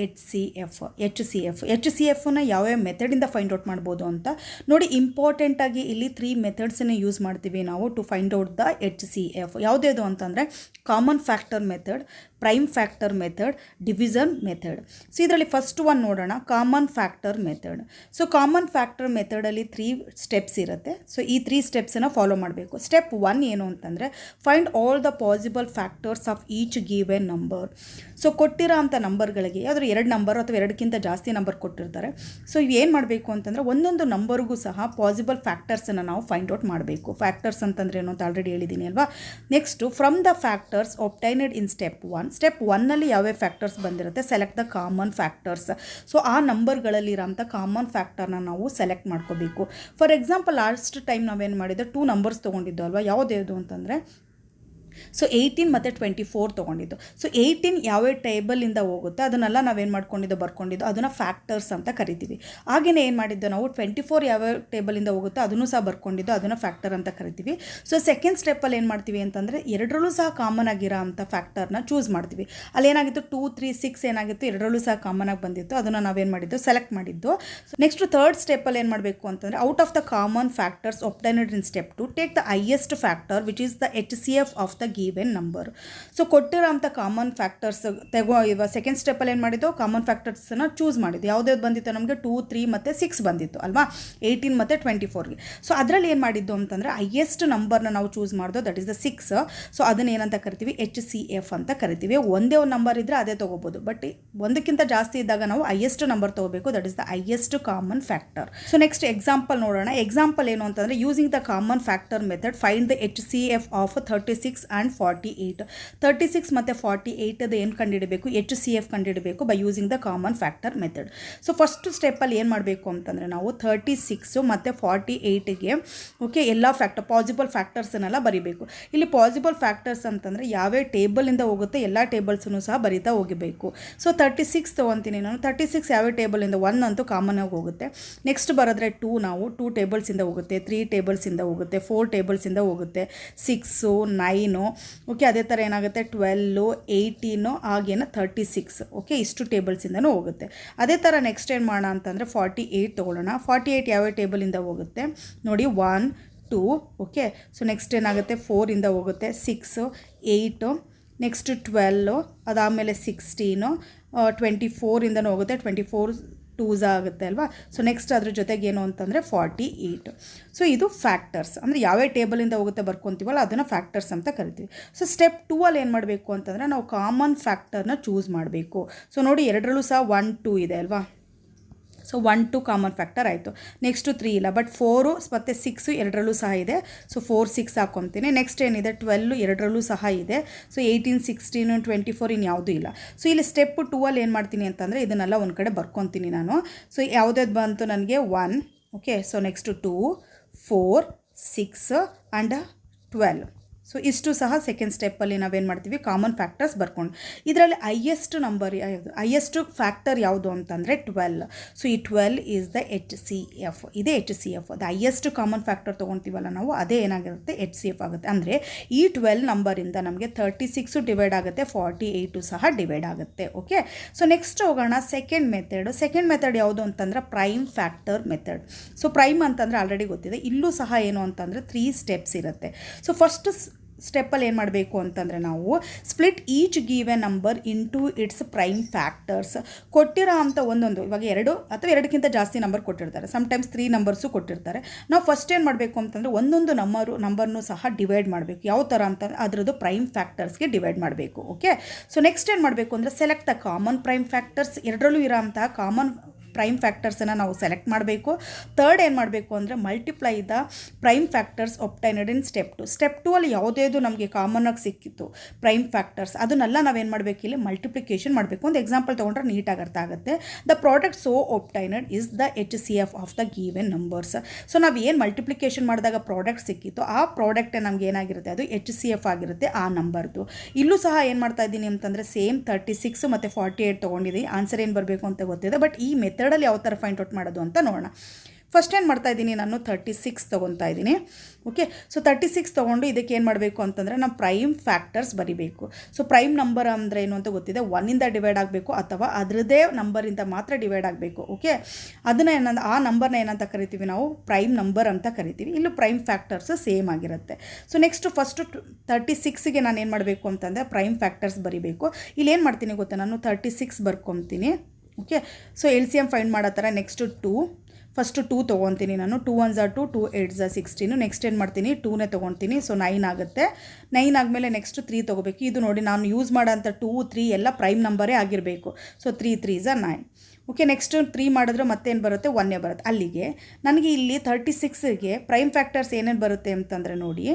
HCFನ ಯಾವ್ಯಾವ ಮೆಥಡಿಂದ ಫೈಂಡ್ ಔಟ್ ಮಾಡ್ಬೋದು ಅಂತ ನೋಡಿ. ಇಂಪಾರ್ಟೆಂಟಾಗಿ ಇಲ್ಲಿ 3 ಮೆಥಡ್ಸನ್ನು ಯೂಸ್ ಮಾಡ್ತೀವಿ ನಾವು to find out the HCF. ಯಾವುದೇದು ಅಂತಂದರೆ common factor method, prime factor method, division method. So ಇದರಲ್ಲಿ ಫಸ್ಟ್ ಒನ್ ನೋಡೋಣ, common factor method. So common factor ಮೆಥಡಲ್ಲಿ 3 ಸ್ಟೆಪ್ಸ್ ಇರುತ್ತೆ. ಸೊ ಈ 3 ಸ್ಟೆಪ್ಸನ್ನು ಫಾಲೋ ಮಾಡಬೇಕು. ಸ್ಟೆಪ್ 1 ಏನು ಅಂತಂದರೆ find all the possible factors of each given number. So ಕೊಟ್ಟಿರೋ ಅಂಥ ನಂಬರ್ಗಳಿಗೆ ಯಾವ್ದಾದ್ರು 2 ನಂಬರ್ ಅಥವಾ 2ಕ್ಕಿಂತ ಜಾಸ್ತಿ ನಂಬರ್ ಕೊಟ್ಟಿರ್ತಾರೆ. ಸೊ ಏನು ಮಾಡಬೇಕು ಅಂತಂದರೆ ಒಂದೊಂದು ನಂಬರ್ಗೂ ಸಹ ಪಾಸಿಬಲ್ ಫ್ಯಾಕ್ಟರ್ಸನ್ನು ನಾವು ಫೈಂಡ್ ಔಟ್ ಮಾಡಬೇಕು. ಫ್ಯಾಕ್ಟರ್ಸ್ ಅಂತಂದರೆ ಏನು ಅಂತ ಆಲ್ರೆಡಿ ಹೇಳಿದ್ದೀನಿ ಅಲ್ವಾ. Next from the factors obtained in step 1 step 1ನಲ್ಲಿ ಯಾವ್ಯಾವ ಫ್ಯಾಕ್ಟರ್ಸ್ ಬಂದಿರುತ್ತೆ, select the common factors. So ಆ ನಂಬರ್ಗಳಲ್ಲಿರೋಂಥ ಕಾಮನ್ ಫ್ಯಾಕ್ಟರ್ನ ನಾವು ಸೆಲೆಕ್ಟ್ ಮಾಡ್ಕೋಬೇಕು. ಫಾರ್ ಎಕ್ಸಾಂಪಲ್ ಲಾಸ್ಟ್ ಟೈಮ್ ನಾವೇನು ಮಾಡಿದ್ದು 2 ನಂಬರ್ಸ್ ತೊಗೊಂಡಿದ್ದು ಅಲ್ವಾ, ಯಾವುದ್ಯಾವುದು ಅಂತಂದರೆ ಸೊ 18 ಮತ್ತು 24 ತೊಗೊಂಡಿದ್ದು. ಸೊ 18 ಯಾವ್ಯಾವ ಟೇಬಲಿಂದ ಹೋಗುತ್ತೆ ಅದನ್ನೆಲ್ಲ ನಾವೇನು ಮಾಡ್ಕೊಂಡಿದ್ದು ಬರ್ಕೊಂಡಿದ್ದು ಅದನ್ನು ಫ್ಯಾಕ್ಟರ್ಸ್ ಅಂತ ಕರಿತೀವಿ. ಹಾಗೆಯೇ ಏನು ಮಾಡಿದ್ದು ನಾವು 24 ಯಾವ್ಯಾವ ಟೇಬಲಿಂದ ಹೋಗುತ್ತೆ ಅದನ್ನು ಸಹ ಬರ್ಕೊಂಡಿದ್ದು ಅದನ್ನು ಫ್ಯಾಕ್ಟರ್ ಅಂತ ಕರಿತೀವಿ. ಸೊ ಸೆಕೆಂಡ್ ಸ್ಟೆಪ್ಪಲ್ಲಿ ಏನು ಮಾಡ್ತೀವಿ ಅಂತಂದರೆ ಎರಡರಲ್ಲೂ ಸಹ ಕಾಮನ್ ಆಗಿರೋ ಅಂಥ ಫ್ಯಾಕ್ಟರ್ನ ಚೂಸ್ ಮಾಡ್ತೀವಿ. ಅಲ್ಲೇನಾಗಿತ್ತು 2, 3, 6 ಏನಾಗಿತ್ತು, ಎರಡರಲ್ಲೂ ಸಹ ಕಾಮನ್ ಆಗಿ ಬಂದಿತ್ತು, ಅದನ್ನು ನಾವೇನು ಮಾಡಿದ್ದು ಸೆಲೆಕ್ಟ್ ಮಾಡಿದ್ದು. ನೆಕ್ಸ್ಟ್ ಥರ್ಡ್ ಸ್ಟೆಪ್ಪಲ್ಲಿ ಏನು ಮಾಡಬೇಕು ಅಂತಂದರೆ out of the common factors obtained in step 2 take the highest factor which is the HCF of the given number. So ಕೊಟ್ಟಿರೋಂಥ ಕಾಮನ್ ಫ್ಯಾಕ್ಟರ್ಸ್ ಇವಾಗ ಸೆಕೆಂಡ್ ಸ್ಟೆಪ್ಪಲ್ಲಿ ಏನು ಮಾಡಿದ್ದು ಕಾಮನ್ ಫ್ಯಾಕ್ಟರ್ಸನ್ನು ಚೂಸ್ ಮಾಡಿದ್ದು. ಯಾವುದ್ಯಾವ್ದು ಬಂದಿತ್ತು ನಮಗೆ 2, 3 ಮತ್ತು 6 ಬಂದಿತ್ತು ಅಲ್ವಾ, 18 ಮತ್ತು 24ಗೆ. ಸೊ ಅದರಲ್ಲಿ ಏನು ಮಾಡಿದ್ದು ಅಂತಂದರೆ ಹೈಯೆಸ್ಟ್ ನಂಬರ್ನ ನಾವು ಚೂಸ್ ಮಾಡಿದ್ದು, ದಟ್ ಈಸ್ ದ 6. ಸೊ ಅದನ್ನು ಏನಂತ ಕರಿತೀವಿ, HCF ಅಂತ ಕರಿತೀವಿ. ಒಂದೇ ಒಂದು ನಂಬರ್ ಇದ್ದರೆ ಅದೇ ತೊಗೋಬೋದು, ಬಟ್ ಒಂದಕ್ಕಿಂತ ಜಾಸ್ತಿ ಇದ್ದಾಗ ನಾವು ಹೈಯೆಸ್ಟ್ ನಂಬರ್ ತೊಗೋಬೇಕು, that is the highest common factor. So next example ನೋಡೋಣ. ಎಕ್ಸಾಂಪಲ್ ಏನು ಅಂತಂದರೆ using the common factor method find the HCF of 36 and 48. 36 ಮತ್ತು 48 ಏನು ಕಂಡುಹಿಡಬೇಕು, HCF ಕಂಡುಹಿಡಬೇಕು by using the common factor method. So first ಸ್ಟೆಪ್ಪಲ್ಲಿ ಏನು ಮಾಡಬೇಕು ಅಂತಂದರೆ ನಾವು 36 ಮತ್ತು 48ಗೆ ಓಕೆ ಎಲ್ಲ ಪಾಸಿಬಲ್ ಫ್ಯಾಕ್ಟರ್ಸನ್ನೆಲ್ಲ ಬರೀಬೇಕು. ಇಲ್ಲಿ ಪಾಸಿಬಲ್ ಫ್ಯಾಕ್ಟರ್ಸ್ ಅಂತಂದರೆ ಯಾವ್ಯಾವ ಟೇಬಲಿಂದ ಹೋಗುತ್ತೆ ಎಲ್ಲ ಟೇಬಲ್ಸನ್ನು ಸಹ ಬರೀತಾ ಹೋಗಬೇಕು. ಸೊ 36 ತೊಗೊತೀನಿ ನಾನು. 36 ಯಾವ್ಯಾವ ಟೇಬಲಿಂದ 1 ಅಂತೂ ಕಾಮನ್ ಆಗಿ ಹೋಗುತ್ತೆ. ನೆಕ್ಸ್ಟ್ ಬರೋದ್ರೆ 2 ನಾವು 2 ಟೇಬಲ್ಸಿಂದ ಹೋಗುತ್ತೆ, 3 ಟೇಬಲ್ಸಿಂದ ಹೋಗುತ್ತೆ, 4 ಟೇಬಲ್ಸಿಂದ ಹೋಗುತ್ತೆ, 6, 9 ಓಕೆ. ಅದೇ ಥರ ಏನಾಗುತ್ತೆ 12, 18 ಹಾಗೇನ 36 ಓಕೆ, ಇಷ್ಟು ಟೇಬಲ್ಸಿಂದನೂ ಹೋಗುತ್ತೆ. ಅದೇ ಥರ ನೆಕ್ಸ್ಟ್ ಏನು ಮಾಡೋಣ ಅಂತಂದರೆ 48 ತೊಗೊಳ್ಳೋಣ. 48 ಯಾವ್ಯಾವ ಟೇಬಲಿಂದ ಹೋಗುತ್ತೆ ನೋಡಿ, 1, 2 ಓಕೆ. ಸೊ ನೆಕ್ಸ್ಟ್ ಏನಾಗುತ್ತೆ 4ಇಂದ ಹೋಗುತ್ತೆ, 6, 8 ನೆಕ್ಸ್ಟ್ 12 ಅದಾದಮೇಲೆ 16, 24ಇಂದನೂ ಹೋಗುತ್ತೆ, 24 2s ಆಗುತ್ತೆ ಅಲ್ವಾ. ಸೊ ನೆಕ್ಸ್ಟ್ ಅದ್ರ ಜೊತೆಗೆ ಏನು ಅಂತಂದರೆ 48. ಸೊ ಇದು ಫ್ಯಾಕ್ಟರ್ಸ್ ಅಂದರೆ ಯಾವ್ಯಾವ ಟೇಬಲಿಂದ ಹೋಗುತ್ತೆ ಬರ್ಕೊತೀವಲ್ಲ ಅದನ್ನು ಫ್ಯಾಕ್ಟರ್ಸ್ ಅಂತ ಕರಿತೀವಿ. ಸೊ ಸ್ಟೆಪ್ 2ಅಲ್ಲಿ ಏನು ಮಾಡಬೇಕು ಅಂತಂದರೆ ನಾವು ಕಾಮನ್ ಫ್ಯಾಕ್ಟರ್ನ ಚೂಸ್ ಮಾಡಬೇಕು. ಸೊ ನೋಡಿ ಎರಡರಲ್ಲೂ ಸಹ 1, 2 ಇದೆ ಅಲ್ವಾ. ಸೊ 1, 2 ಕಾಮನ್ ಫ್ಯಾಕ್ಟರ್ ಆಯಿತು. ನೆಕ್ಸ್ಟು 3 ಇಲ್ಲ, ಬಟ್ 4 ಮತ್ತು 6 ಎರಡರಲ್ಲೂ ಸಹ ಇದೆ. ಸೊ 4, 6 ಹಾಕ್ಕೊತೀನಿ. ನೆಕ್ಸ್ಟ್ ಏನಿದೆ 12 ಎರಡರಲ್ಲೂ ಸಹ ಇದೆ. ಸೊ 18, 16, 24 ಇನ್ಯಾವುದೂ ಇಲ್ಲ. ಸೊ ಇಲ್ಲಿ ಸ್ಟೆಪ್ 2ಅಲ್ಲಿ ಏನು ಮಾಡ್ತೀನಿ ಅಂತಂದರೆ ಇದನ್ನೆಲ್ಲ ಒಂದು ಕಡೆ ಬರ್ಕೊತೀನಿ ನಾನು. ಸೊ ಯಾವುದ್ಯಾವ್ದು ಬಂತು ನನಗೆ 1 okay. So next 2, 4, 6 and 12. So ಇಷ್ಟು ಸಹ ಸೆಕೆಂಡ್ ಸ್ಟೆಪ್ಪಲ್ಲಿ ನಾವೇನು ಮಾಡ್ತೀವಿ ಕಾಮನ್ ಫ್ಯಾಕ್ಟರ್ಸ್ ಬರ್ಕೊಂಡು. ಇದರಲ್ಲಿ ಹೈಯೆಸ್ಟ್ ನಂಬರ್ ಯಾವುದು, ಹೈಯೆಸ್ಟ್ ಫ್ಯಾಕ್ಟರ್ ಯಾವುದು ಅಂತಂದರೆ 12. ಸೊ ಈ 12 ಈಸ್ ದ HCF. ಇದೇ HCF. ಅದು ಹೈಯೆಸ್ಟ್ ಕಾಮನ್ ಫ್ಯಾಕ್ಟರ್ ತೊಗೊತೀವಲ್ಲ ನಾವು, ಅದೇ ಏನಾಗಿರುತ್ತೆ HCF ಆಗುತ್ತೆ. ಅಂದರೆ ಈ 12 ನಂಬರಿಂದ ನಮಗೆ 36 ಡಿವೈಡ್ ಆಗುತ್ತೆ, 48 ಸಹ ಡಿವೈಡ್ ಆಗುತ್ತೆ ಓಕೆ. ಸೊ ನೆಕ್ಸ್ಟ್ ಹೋಗೋಣ ಸೆಕೆಂಡ್ ಮೆಥಡ್. ಸೆಕೆಂಡ್ ಮೆಥಡ್ ಯಾವುದು ಅಂತಂದರೆ prime factor method. So prime ಅಂತಂದರೆ ಆಲ್ರೆಡಿ ಗೊತ್ತಿದೆ. ಇಲ್ಲೂ ಸಹ ಏನು ಅಂತಂದರೆ 3 ಸ್ಟೆಪ್ಸ್ ಇರುತ್ತೆ. ಸೊ ಫಸ್ಟ್ ಸ್ಟೆಪ್ಪಲ್ಲಿ ಏನು ಮಾಡಬೇಕು ಅಂತಂದರೆ ನಾವು split each given number into it's prime factors. ಕೊಟ್ಟಿರೋ ಅಂಥ ಒಂದೊಂದು ಇವಾಗ 2 ಅಥವಾ 2ಕ್ಕಿಂತ ಜಾಸ್ತಿ ನಂಬರ್ ಕೊಟ್ಟಿರ್ತಾರೆ, ಸಮ್ಟೈಮ್ಸ್ 3 ನಂಬರ್ಸು ಕೊಟ್ಟಿರ್ತಾರೆ. ನಾವು ಫಸ್ಟ್ ಏನು ಮಾಡಬೇಕು ಅಂತಂದರೆ ಒಂದೊಂದು ನಂಬರ್ನೂ ಸಹ ಡಿವೈಡ್ ಮಾಡಬೇಕು. ಯಾವ ಥರ ಅಂತಂದರೆ ಅದರದ್ದು ಪ್ರೈಮ್ ಫ್ಯಾಕ್ಟರ್ಸ್ಗೆ ಡಿವೈಡ್ ಮಾಡಬೇಕು ಓಕೆ. ಸೊ ನೆಕ್ಸ್ಟ್ ಏನು ಮಾಡಬೇಕು ಅಂದರೆ select the common prime factors. ಎರಡರಲ್ಲೂ ಇರೋ ಅಂತಹ ಕಾಮನ್ ಪ್ರೈಮ್ ಫ್ಯಾಕ್ಟರ್ಸನ್ನು ನಾವು ಸೆಲೆಕ್ಟ್ ಮಾಡಬೇಕು. ಥರ್ಡ್ ಏನು ಮಾಡಬೇಕು ಅಂದರೆ multiply the prime factors obtained in step 2. Step 2 ಅಲ್ಲಿ ಯಾವುದೇದು ನಮಗೆ ಕಾಮನ್ ಆಗಿ ಸಿಕ್ಕಿತ್ತು ಪ್ರೈಮ್ ಫ್ಯಾಕ್ಟರ್ಸ್ ಅದನ್ನೆಲ್ಲ ನಾವೇನು ಮಾಡಬೇಕು, ಇಲ್ಲಿ ಮಲ್ಟಿಪ್ಲಿಕೇಶನ್ ಮಾಡಬೇಕು. ಒಂದು ಎಕ್ಸಾಂಪಲ್ ತೊಗೊಂಡ್ರೆ ನೀಟಾಗಿ ಅರ್ಥ ಆಗುತ್ತೆ. The product so obtained is the HCF of the given numbers. So ನಾವು ಏನು ಮಲ್ಟಿಪ್ಲಿಕೇಶನ್ ಮಾಡಿದಾಗ ಪ್ರಾಡಕ್ಟ್ ಸಿಕ್ಕಿತ್ತು ಆ ಪ್ರಾಡಕ್ಟ್ ನಮ್ಗೆ ಏನಾಗಿರುತ್ತೆ ಅದು HCF ಆಗಿರುತ್ತೆ ಆ ನಂಬರ್ದು. ಇಲ್ಲೂ ಸಹ ಏನು ಮಾಡ್ತಾ ಇದ್ದೀನಿ ಅಂತಂದರೆ ಸೇಮ್ 36 ಮತ್ತು 48 ತೊಗೊಂಡಿದ್ದೀನಿ. ಆನ್ಸರ್ ಏನು ಬರಬೇಕು ಅಂತ ಗೊತ್ತಿದೆ, ಬಟ್ ಈ ಮೆಥಡಲ್ಲಿ ಯಾವ ಥರ ಫೈಂಡ್ ಔಟ್ ಮಾಡೋದು ಅಂತ ನೋಡೋಣ. ಫಸ್ಟ್ ಏನು ಮಾಡ್ತಾ ಇದ್ದೀನಿ ನಾನು 36 ತೊಗೊತಾ ಇದ್ದೀನಿ ಓಕೆ. ಸೊ 36 ತೊಗೊಂಡು ಇದಕ್ಕೆ ಏನು ಮಾಡಬೇಕು ಅಂತಂದರೆ ನಾವು ಪ್ರೈಮ್ ಫ್ಯಾಕ್ಟರ್ಸ್ ಬರಿಬೇಕು. ಸೊ ಪ್ರೈಮ್ ನಂಬರ್ ಅಂದರೆ ಏನು ಅಂತ ಗೊತ್ತಿದೆ, 1ಇಂದ ಡಿವೈಡ್ ಆಗಬೇಕು ಅಥವಾ ಅದರದ್ದೇ ನಂಬರಿಂದ ಮಾತ್ರ ಡಿವೈಡ್ ಆಗಬೇಕು ಓಕೆ. ಅದನ್ನು ಆ ನಂಬರ್ನ ಏನಂತ ಕರಿತೀವಿ ನಾವು ಪ್ರೈಮ್ ನಂಬರ್ ಅಂತ ಕರಿತೀವಿ. ಇಲ್ಲೂ ಪ್ರೈಮ್ ಫ್ಯಾಕ್ಟರ್ಸ್ ಸೇಮ್ ಆಗಿರುತ್ತೆ. ಸೊ ನೆಕ್ಸ್ಟು ಫಸ್ಟು 36ಗೆ ನಾನು ಏನು ಮಾಡಬೇಕು ಅಂತಂದರೆ ಪ್ರೈಮ್ ಫ್ಯಾಕ್ಟರ್ಸ್ ಬರಿಬೇಕು. ಇಲ್ಲಿ ಏನು ಮಾಡ್ತೀನಿ ಗೊತ್ತಾ, ನಾನು 36 ಬರ್ಕೊತೀನಿ ಓಕೆ. ಸೊ LCM ಫೈಂಡ್ ಮಾಡೋ ಥರ ನೆಕ್ಸ್ಟು 2 ಫಸ್ಟು 2 ತೊಗೊತೀನಿ ನಾನು. 2 1 ಝ 2, 2 8 ಝ 16. ನೆಕ್ಸ್ಟ್ ಏನು ಮಾಡ್ತೀನಿ, 2ನೇ ತೊಗೊತೀನಿ. ಸೊ 9 ಆಗುತ್ತೆ. 9 ಆದಮೇಲೆ ನೆಕ್ಸ್ಟ್ 3 ತೊಗೋಬೇಕು. ಇದು ನೋಡಿ ನಾನು ಯೂಸ್ ಮಾಡೋಂಥ 2 3 ಎಲ್ಲ ಪ್ರೈಮ್ ನಂಬರೇ ಆಗಿರಬೇಕು. ಸೊ 3 3 ಝ 9. ಓಕೆ, ನೆಕ್ಸ್ಟ್ 3 ಮಾಡಿದ್ರೆ ಮತ್ತೇನು ಬರುತ್ತೆ, 1 ಬರುತ್ತೆ. ಅಲ್ಲಿಗೆ ನನಗೆ ಇಲ್ಲಿ 36ಗೆ ಪ್ರೈಮ್ ಫ್ಯಾಕ್ಟರ್ಸ್ ಏನೇನು ಬರುತ್ತೆ ಅಂತಂದರೆ ನೋಡಿ,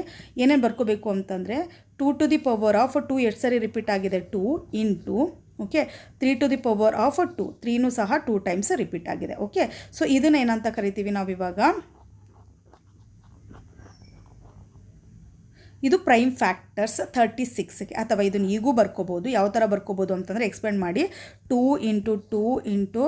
ಏನೇನು ಬರ್ಕೋಬೇಕು ಅಂತಂದರೆ 2 ಟು ದಿ ಪವರ್ ಆಫ್ 2 ಎಷ್ಟು ಸರಿ ರಿಪೀಟ್ ಆಗಿದೆ, 2 into okay 3 to the power of 2, 3ನೂ ಸಹ 2 ಟೈಮ್ಸ್ ರಿಪೀಟ್ ಆಗಿದೆ. ಓಕೆ, ಸೊ ಇದನ್ನು ಏನಂತ ಕರಿತೀವಿ ನಾವಿವಾಗ, ಇದು ಪ್ರೈಮ್ ಫ್ಯಾಕ್ಟರ್ಸ್ 36ಗೆ. ಅಥವಾ ಇದನ್ನು ಈಗೂ ಬರ್ಕೋಬೋದು. ಯಾವ ಥರ ಬರ್ಕೋಬೋದು ಅಂತಂದರೆ ಎಕ್ಸ್ಪ್ಲೇನ್ ಮಾಡಿ, 2 ಇಂಟು 2 ಇಂಟು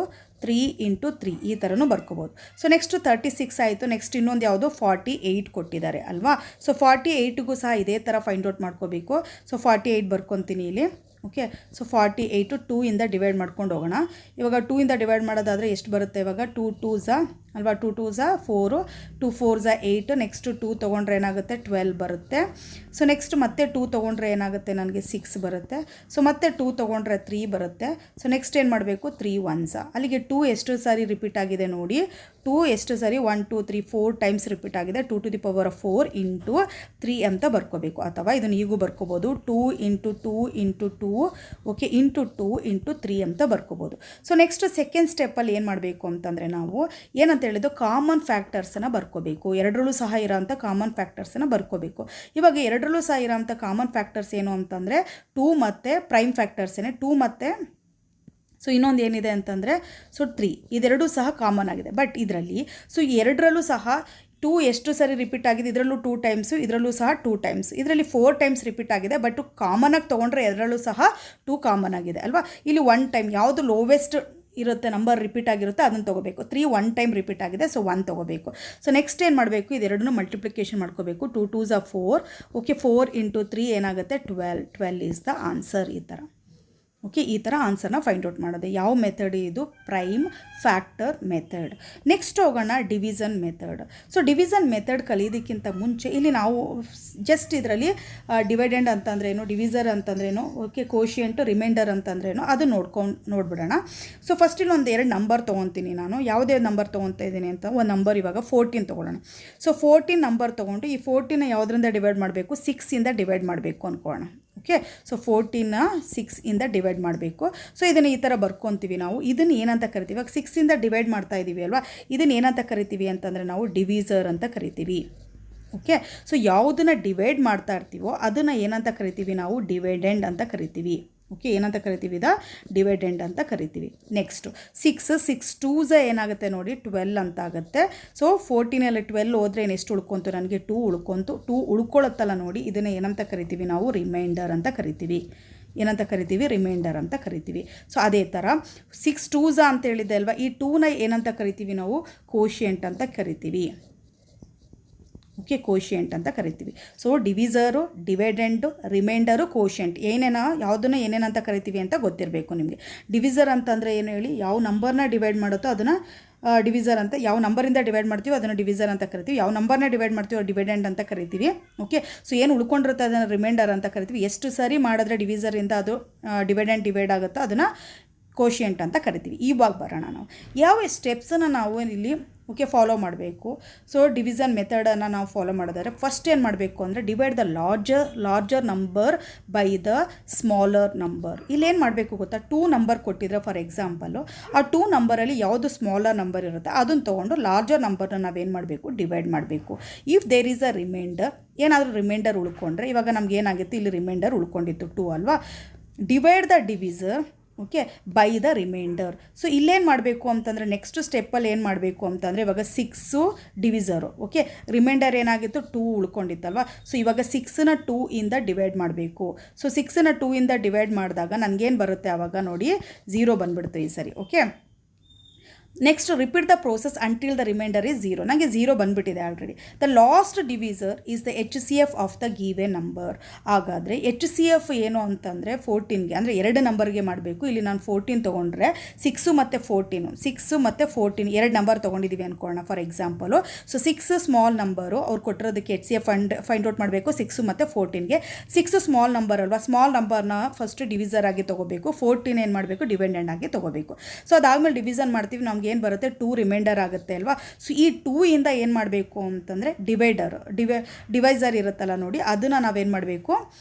3 ಇಂಟು 3 ಈ ಥರನೂ ಬರ್ಕೋಬೋದು. ಸೊ ನೆಕ್ಸ್ಟ್ 36 ಆಯಿತು. ನೆಕ್ಸ್ಟ್ ಇನ್ನೊಂದು ಯಾವುದು 48 ಕೊಟ್ಟಿದ್ದಾರೆ ಅಲ್ವಾ. ಸೊ 48ಗೂ ಸಹ ಇದೇ ಥರ ಫೈಂಡ್ ಔಟ್ ಮಾಡ್ಕೋಬೇಕು. ಸೊ 48 ಬರ್ಕೊತೀನಿ ಇಲ್ಲಿ. ಓಕೆ, ಸೊ 48 2 ಇಂದ ಡಿವೈಡ್ ಮಾಡ್ಕೊಂಡು ಹೋಗೋಣ. ಇವಾಗ 2 ಇಂದ ಡಿವೈಡ್ ಮಾಡೋದಾದರೆ ಎಷ್ಟು ಬರುತ್ತೆ, ಇವಾಗ 2 2 ಝ ಅಲ್ವಾ, 2 2 ಝ 4, 2 4 ಝ 8. ನೆಕ್ಸ್ಟ್ 2 ತೊಗೊಂಡ್ರೆ ಏನಾಗುತ್ತೆ, 12 ಬರುತ್ತೆ. ಸೊ ನೆಕ್ಸ್ಟ್ ಮತ್ತೆ 2 ತೊಗೊಂಡ್ರೆ ಏನಾಗುತ್ತೆ, ನನಗೆ 6 ಬರುತ್ತೆ. ಸೊ ಮತ್ತೆ 2 ತೊಗೊಂಡ್ರೆ 3 ಬರುತ್ತೆ. ಸೊ ನೆಕ್ಸ್ಟ್ ಏನು ಮಾಡಬೇಕು, 3 1 ಝ. ಅಲ್ಲಿಗೆ 2 ಎಷ್ಟು ಸಾರಿ ರಿಪೀಟ್ ಆಗಿದೆ ನೋಡಿ, 2 ಎಷ್ಟು ಸಾರಿ 1 2 3 4 ಟೈಮ್ಸ್ ರಿಪೀಟ್ ಆಗಿದೆ. 2 ಟು ದಿ ಪವರ್ 4 ಇಂಟು 3 ಅಂತ ಬರ್ಕೋಬೇಕು. ಅಥವಾ ಇದನ್ನು ಈಗೂ ಬರ್ಕೋಬೋದು, 2 into 2 into 2 okay into 2 into 3 ಅಂತ ಬರ್ಕೋಬೋದು. ಸೊ ನೆಕ್ಸ್ಟ್ ಸೆಕೆಂಡ್ ಸ್ಟೆಪ್ಪಲ್ಲಿ ಏನು ಮಾಡಬೇಕು ಅಂತಂದರೆ ನಾವು ಏನಂತ ಹೇಳಿದ್ದು, ಕಾಮನ್ ಫ್ಯಾಕ್ಟರ್ಸನ್ನು ಬರ್ಕೋಬೇಕು. ಎರಡರಲ್ಲೂ ಸಹ ಇರೋಂಥ ಕಾಮನ್ ಫ್ಯಾಕ್ಟರ್ಸನ್ನು ಬರ್ಕೋಬೇಕು. ಇವಾಗ ಎರಡರಲ್ಲೂ ಸಹ ಇರೋಂಥ ಕಾಮನ್ ಫ್ಯಾಕ್ಟರ್ಸ್ ಏನು ಅಂತಂದರೆ 2 ಮತ್ತು ಪ್ರೈಮ್ ಫ್ಯಾಕ್ಟರ್ಸ್ ಏನೇ 2 ಮತ್ತು ಸೊ ಇನ್ನೊಂದು ಏನಿದೆ ಅಂತಂದರೆ ಸೊ 3 ಇದೆರಡೂ ಸಹ ಕಾಮನ್ ಆಗಿದೆ. ಬಟ್ ಇದರಲ್ಲಿ ಸೊ ಎರಡರಲ್ಲೂ ಸಹ 2 ಎಷ್ಟು ಸರಿ ರಿಪೀಟ್ ಆಗಿದೆ, ಇದರಲ್ಲೂ 2 ಟೈಮ್ಸು, ಇದರಲ್ಲೂ ಸಹ 2 ಟೈಮ್ಸ್, ಇದರಲ್ಲಿ 4 ಟೈಮ್ಸ್ ರಿಪೀಟ್ ಆಗಿದೆ. ಬಟ್ ಕಾಮನಾಗಿ ತೊಗೊಂಡ್ರೆ ಎರಡರಲ್ಲೂ ಸಹ 2 ಕಾಮನ್ ಆಗಿದೆ ಅಲ್ವಾ. ಇಲ್ಲಿ 1 ಟೈಮ್ ಯಾವುದು ಲೋವೆಸ್ಟ್ ಇರುತ್ತೆ ನಂಬರ್ ರಿಪೀಟ್ ಆಗಿರುತ್ತೆ ಅದನ್ನು ತೊಗೋಬೇಕು. 3 1 ಟೈಮ್ ರಿಪೀಟ್ ಆಗಿದೆ, ಸೊ 1 ತೊಗೋಬೇಕು. ಸೊ ನೆಕ್ಸ್ಟ್ ಏನು ಮಾಡಬೇಕು, ಇದೆರಡನ್ನೂ ಮಲ್ಟಿಪ್ಲಿಕೇಶನ್ ಮಾಡ್ಕೋಬೇಕು. 2 2 ಝ 4 ಓಕೆ 4 ಇಂಟು 3 ಏನಾಗುತ್ತೆ, 12 ಈಸ್ ದ ಆನ್ಸರ್. ಈ ಥರ ಓಕೆ, ಈ ಥರ ಆನ್ಸರ್ನ ಫೈಂಡ್ ಔಟ್ ಮಾಡೋದು. ಯಾವ ಮೆಥಡ್ ಇದು, ಪ್ರೈಮ್ ಫ್ಯಾಕ್ಟರ್ ಮೆಥಡ್. ನೆಕ್ಸ್ಟ್ ಹೋಗೋಣ division method. So division method ಕಲಿಯೋದಕ್ಕಿಂತ ಮುಂಚೆ ಇಲ್ಲಿ ನಾವು ಜಸ್ಟ್ ಇದರಲ್ಲಿ ಡಿವೈಡೆಂಡ್ ಅಂತಂದ್ರೇನು, ಡಿವಿಸರ್ ಅಂತಂದ್ರೇನು, ಓಕೆ ಕೋಶಿಯಂಟು ರಿಮೈಂಡರ್ ಅಂತಂದ್ರೇನು ಅದು ನೋಡ್ಬಿಡೋಣ. ಸೊ ಫಸ್ಟ್ ಇಲ್ಲಿ ಒಂದು 2 ನಂಬರ್ ತೊಗೊತೀನಿ ನಾನು. ಯಾವುದೇ ನಂಬರ್ ತೊಗೊತಾ ಇದ್ದೀನಿ ಅಂತ ಒಂದು ನಂಬರ್ ಇವಾಗ 14 ತೊಗೊಳ್ಳೋಣ. ಸೊ 14 ನಂಬರ್ ತೊಗೊಂಡು ಈ 14ನ ಯಾವುದರಿಂದ ಡಿವೈಡ್ ಮಾಡಬೇಕು, 6 ಇಂದ ಡಿವೈಡ್ ಮಾಡಬೇಕು ಅಂದ್ಕೊಳ್ಳೋಣ. ಓಕೆ, ಸೊ 14ನ 6 ಇಂದ ಡಿವೈಡ್ ಮಾಡಬೇಕು. ಸೊ ಇದನ್ನು ಈ ಥರ ಬರ್ಕೊತೀವಿ ನಾವು. ಇದನ್ನು ಏನಂತ ಕರಿತೀವಿ, ಇವಾಗ 6 ಇಂದ ಡಿವೈಡ್ ಮಾಡ್ತಾ ಇದ್ದೀವಿ ಅಲ್ವಾ, ಇದನ್ನು ಏನಂತ ಕರಿತೀವಿ ಅಂತಂದರೆ ನಾವು ಡಿವಿಸರ್ ಅಂತ ಕರಿತೀವಿ. ಓಕೆ, ಸೊ ಯಾವುದನ್ನು ಡಿವೈಡ್ ಮಾಡ್ತಾ ಇರ್ತೀವೋ ಅದನ್ನು ಏನಂತ ಕರಿತೀವಿ ನಾವು, ಡಿವೈಡೆಂಡ್ ಅಂತ ಕರಿತೀವಿ. ಓಕೆ, ಏನಂತ ಕರಿತೀವಿ, ಡಿವೈಡೆಂಡ್ ಅಂತ ಕರಿತೀವಿ. ನೆಕ್ಸ್ಟು 6 2 ಝ ಏನಾಗುತ್ತೆ ನೋಡಿ, 12 ಅಂತ ಆಗುತ್ತೆ. ಸೊ 14ನಲ್ಲಿ 12 ಹೋದ್ರೆ ಎಷ್ಟು ಉಳ್ಕೊಂತು, ನನಗೆ 2 ಉಳ್ಕೊಂತು. 2 ಉಳ್ಕೊಳ್ಳುತ್ತಲ್ಲ ನೋಡಿ, ಇದನ್ನು ಏನಂತ ಕರಿತೀವಿ ನಾವು, ರಿಮೈಂಡರ್ ಅಂತ ಕರಿತೀವಿ. ಏನಂತ ಕರಿತೀವಿ, ರಿಮೈಂಡರ್ ಅಂತ ಕರಿತೀವಿ. ಸೊ ಅದೇ ಥರ 6 2 ಝ ಅಂತ ಹೇಳಿದೆ ಅಲ್ವಾ, ಈ 2ನ ಏನಂತ ಕರಿತೀವಿ ನಾವು, ಕೋಶಿಯಂಟ್ ಅಂತ ಕರಿತೀವಿ. ಓಕೆ, ಕೋಶಿಯಂಟ್ ಅಂತ ಕರಿತೀವಿ. ಸೊ ಡಿವಿಸರು, ಡಿವೈಡೆಂಡು, ರಿಮೈಂಡರು, ಕೋಶಿಯಂಟ್ ಯಾವುದನ್ನು ಏನೇನಂತ ಕರಿತೀವಿ ಅಂತ ಗೊತ್ತಿರಬೇಕು ನಿಮಗೆ. ಡಿವಿಸರ್ ಅಂತಂದರೆ ಏನು ಹೇಳಿ, ಯಾವ ನಂಬರ್ನ ಡಿವೈಡ್ ಮಾಡುತ್ತೋ ಅದನ್ನು ಡಿವಿಸರ್ ಅಂತ, ಯಾವ ನಂಬರಿಂದ ಡಿವೈಡ್ ಮಾಡ್ತೀವಿ ಅದನ್ನು ಡಿವಿಸರ್ ಅಂತ ಕರಿತೀವಿ. ಯಾವ ನಂಬರ್ನ ಡಿವೈಡ್ ಮಾಡ್ತೀವಿ ಡಿವೈಡೆಂಡ್ ಅಂತ ಕರಿತೀವಿ. ಓಕೆ, ಸೊ ಏನು ಉಳ್ಕೊಂಡಿರುತ್ತೆ ಅದನ್ನು ರಿಮೈಂಡರ್ ಅಂತ ಕರಿತೀವಿ. ಎಷ್ಟು ಸರಿ ಮಾಡಿದ್ರೆ ಡಿವಿಸರಿಂದ ಅದು ಡಿವೈಡ್ ಆಗುತ್ತೋ ಅದನ್ನು ಕೋಶಿಯಂಟ್ ಅಂತ ಕರಿತೀವಿ. ಇವಾಗ ಬರೋಣ ನಾವು ಯಾವ ಸ್ಟೆಪ್ಸನ್ನು ನಾವು ಇಲ್ಲಿ ಓಕೆ ಫಾಲೋ ಮಾಡಬೇಕು. ಸೊ ಡಿವಿಷನ್ ಮೆಥಡನ್ನು ನಾವು ಫಾಲೋ ಮಾಡೋದಾದ್ರೆ ಫಸ್ಟ್ ಏನು ಮಾಡಬೇಕು ಅಂದರೆ divide the larger number by the smaller number. ಇಲ್ಲೇನು ಮಾಡಬೇಕು ಗೊತ್ತಾ, 2 ನಂಬರ್ ಕೊಟ್ಟಿದ್ರೆ ಫಾರ್ ಎಕ್ಸಾಂಪಲು, ಆ 2 ನಂಬರಲ್ಲಿ ಯಾವುದು ಸ್ಮಾಲರ್ ನಂಬರ್ ಇರುತ್ತೆ ಅದನ್ನು ತೊಗೊಂಡು ಲಾರ್ಜರ್ ನಂಬರ್ನ ನಾವೇನು ಮಾಡಬೇಕು, ಡಿವೈಡ್ ಮಾಡಬೇಕು. If there is a remainder, ಏನಾದರೂ ರಿಮೈಂಡರ್ ಉಳ್ಕೊಂಡ್ರೆ, ಇವಾಗ ನಮ್ಗೆ ಏನಾಗಿತ್ತು ಇಲ್ಲಿ ರಿಮೈಂಡರ್ ಉಳ್ಕೊಂಡಿತ್ತು 2 ಅಲ್ವಾ, divide the divisor okay by the remainder. So ಇಲ್ಲೇನು ಮಾಡಬೇಕು ಅಂತಂದರೆ ನೆಕ್ಸ್ಟ್ ಸ್ಟೆಪ್ಪಲ್ಲಿ ಏನು ಮಾಡಬೇಕು ಅಂತಂದರೆ ಇವಾಗ 6 ಡಿವಿಸರು, ಓಕೆ ರಿಮೈಂಡರ್ ಏನಾಗಿತ್ತು 2 ಉಳ್ಕೊಂಡಿತ್ತಲ್ವ. ಸೊ ಇವಾಗ 6ನ 2 ಇಂದ ಡಿವೈಡ್ ಮಾಡಬೇಕು. ಸೊ 6ನ 2 ಇಂದ ಡಿವೈಡ್ ಮಾಡಿದಾಗ ನನಗೇನು ಬರುತ್ತೆ, ಆವಾಗ ನೋಡಿ 0 ಬಂದುಬಿಡುತ್ತೆ ಈ ಸರಿ. Okay, next repeat the process until the remainder is 0. ನನಗೆ 0 ಬಂದುಬಿಟ್ಟಿದೆ already. The last divisor is the HCF of the given number. ಹಾಗಾದರೆ HCF ಏನು ಅಂತಂದರೆ 14ಗೆ ಅಂದರೆ 2 ನಂಬರ್ಗೆ ಮಾಡಬೇಕು. ಇಲ್ಲಿ ನಾನು 14 ತೊಗೊಂಡ್ರೆ 6 ಮತ್ತು 14 2 ನಂಬರ್ ತೊಗೊಂಡಿದ್ದೀವಿ ಅಂದ್ಕೊಳ್ಳೋಣ for example. So 6 small number ಅವ್ರು ಕೊಟ್ಟಿರೋದಕ್ಕೆ HCF ಫೈಂಡ್ ಔಟ್ ಮಾಡಬೇಕು 6 ಮತ್ತು 14ಗೆ. 6 ಸ್ಮಾಲ್ ನಂಬರ್ ಅಲ್ವಾ, ಸ್ಮಾಲ್ ನಂಬರ್ನ ಫಸ್ಟ್ ಡಿವಿಸರ್ ಆಗಿ ತೊಗೋಬೇಕು, 14 ಏನು ಮಾಡಬೇಕು ಡಿಪೆಂಡೆಂಟ್ ಆಗಿ ತೊಗೋಬೇಕು. ಸೊ ಅದಾದಮೇಲೆ ಡಿವಿಷನ್ ಮಾಡ್ತೀವಿ, ನಾವು ನಮ್ಗೆ ಏನು ಬರುತ್ತೆ 2 ರಿಮೈಂಡರ್ ಆಗುತ್ತೆ ಅಲ್ವಾ. ಸೊ ಈ 2 ಇಂದ ಏನು ಮಾಡಬೇಕು ಅಂತಂದರೆ ಡಿವೈಸರ್ ಇರುತ್ತಲ್ಲ ನೋಡಿ, ಅದನ್ನು ನಾವೇನು ಮಾಡಬೇಕು,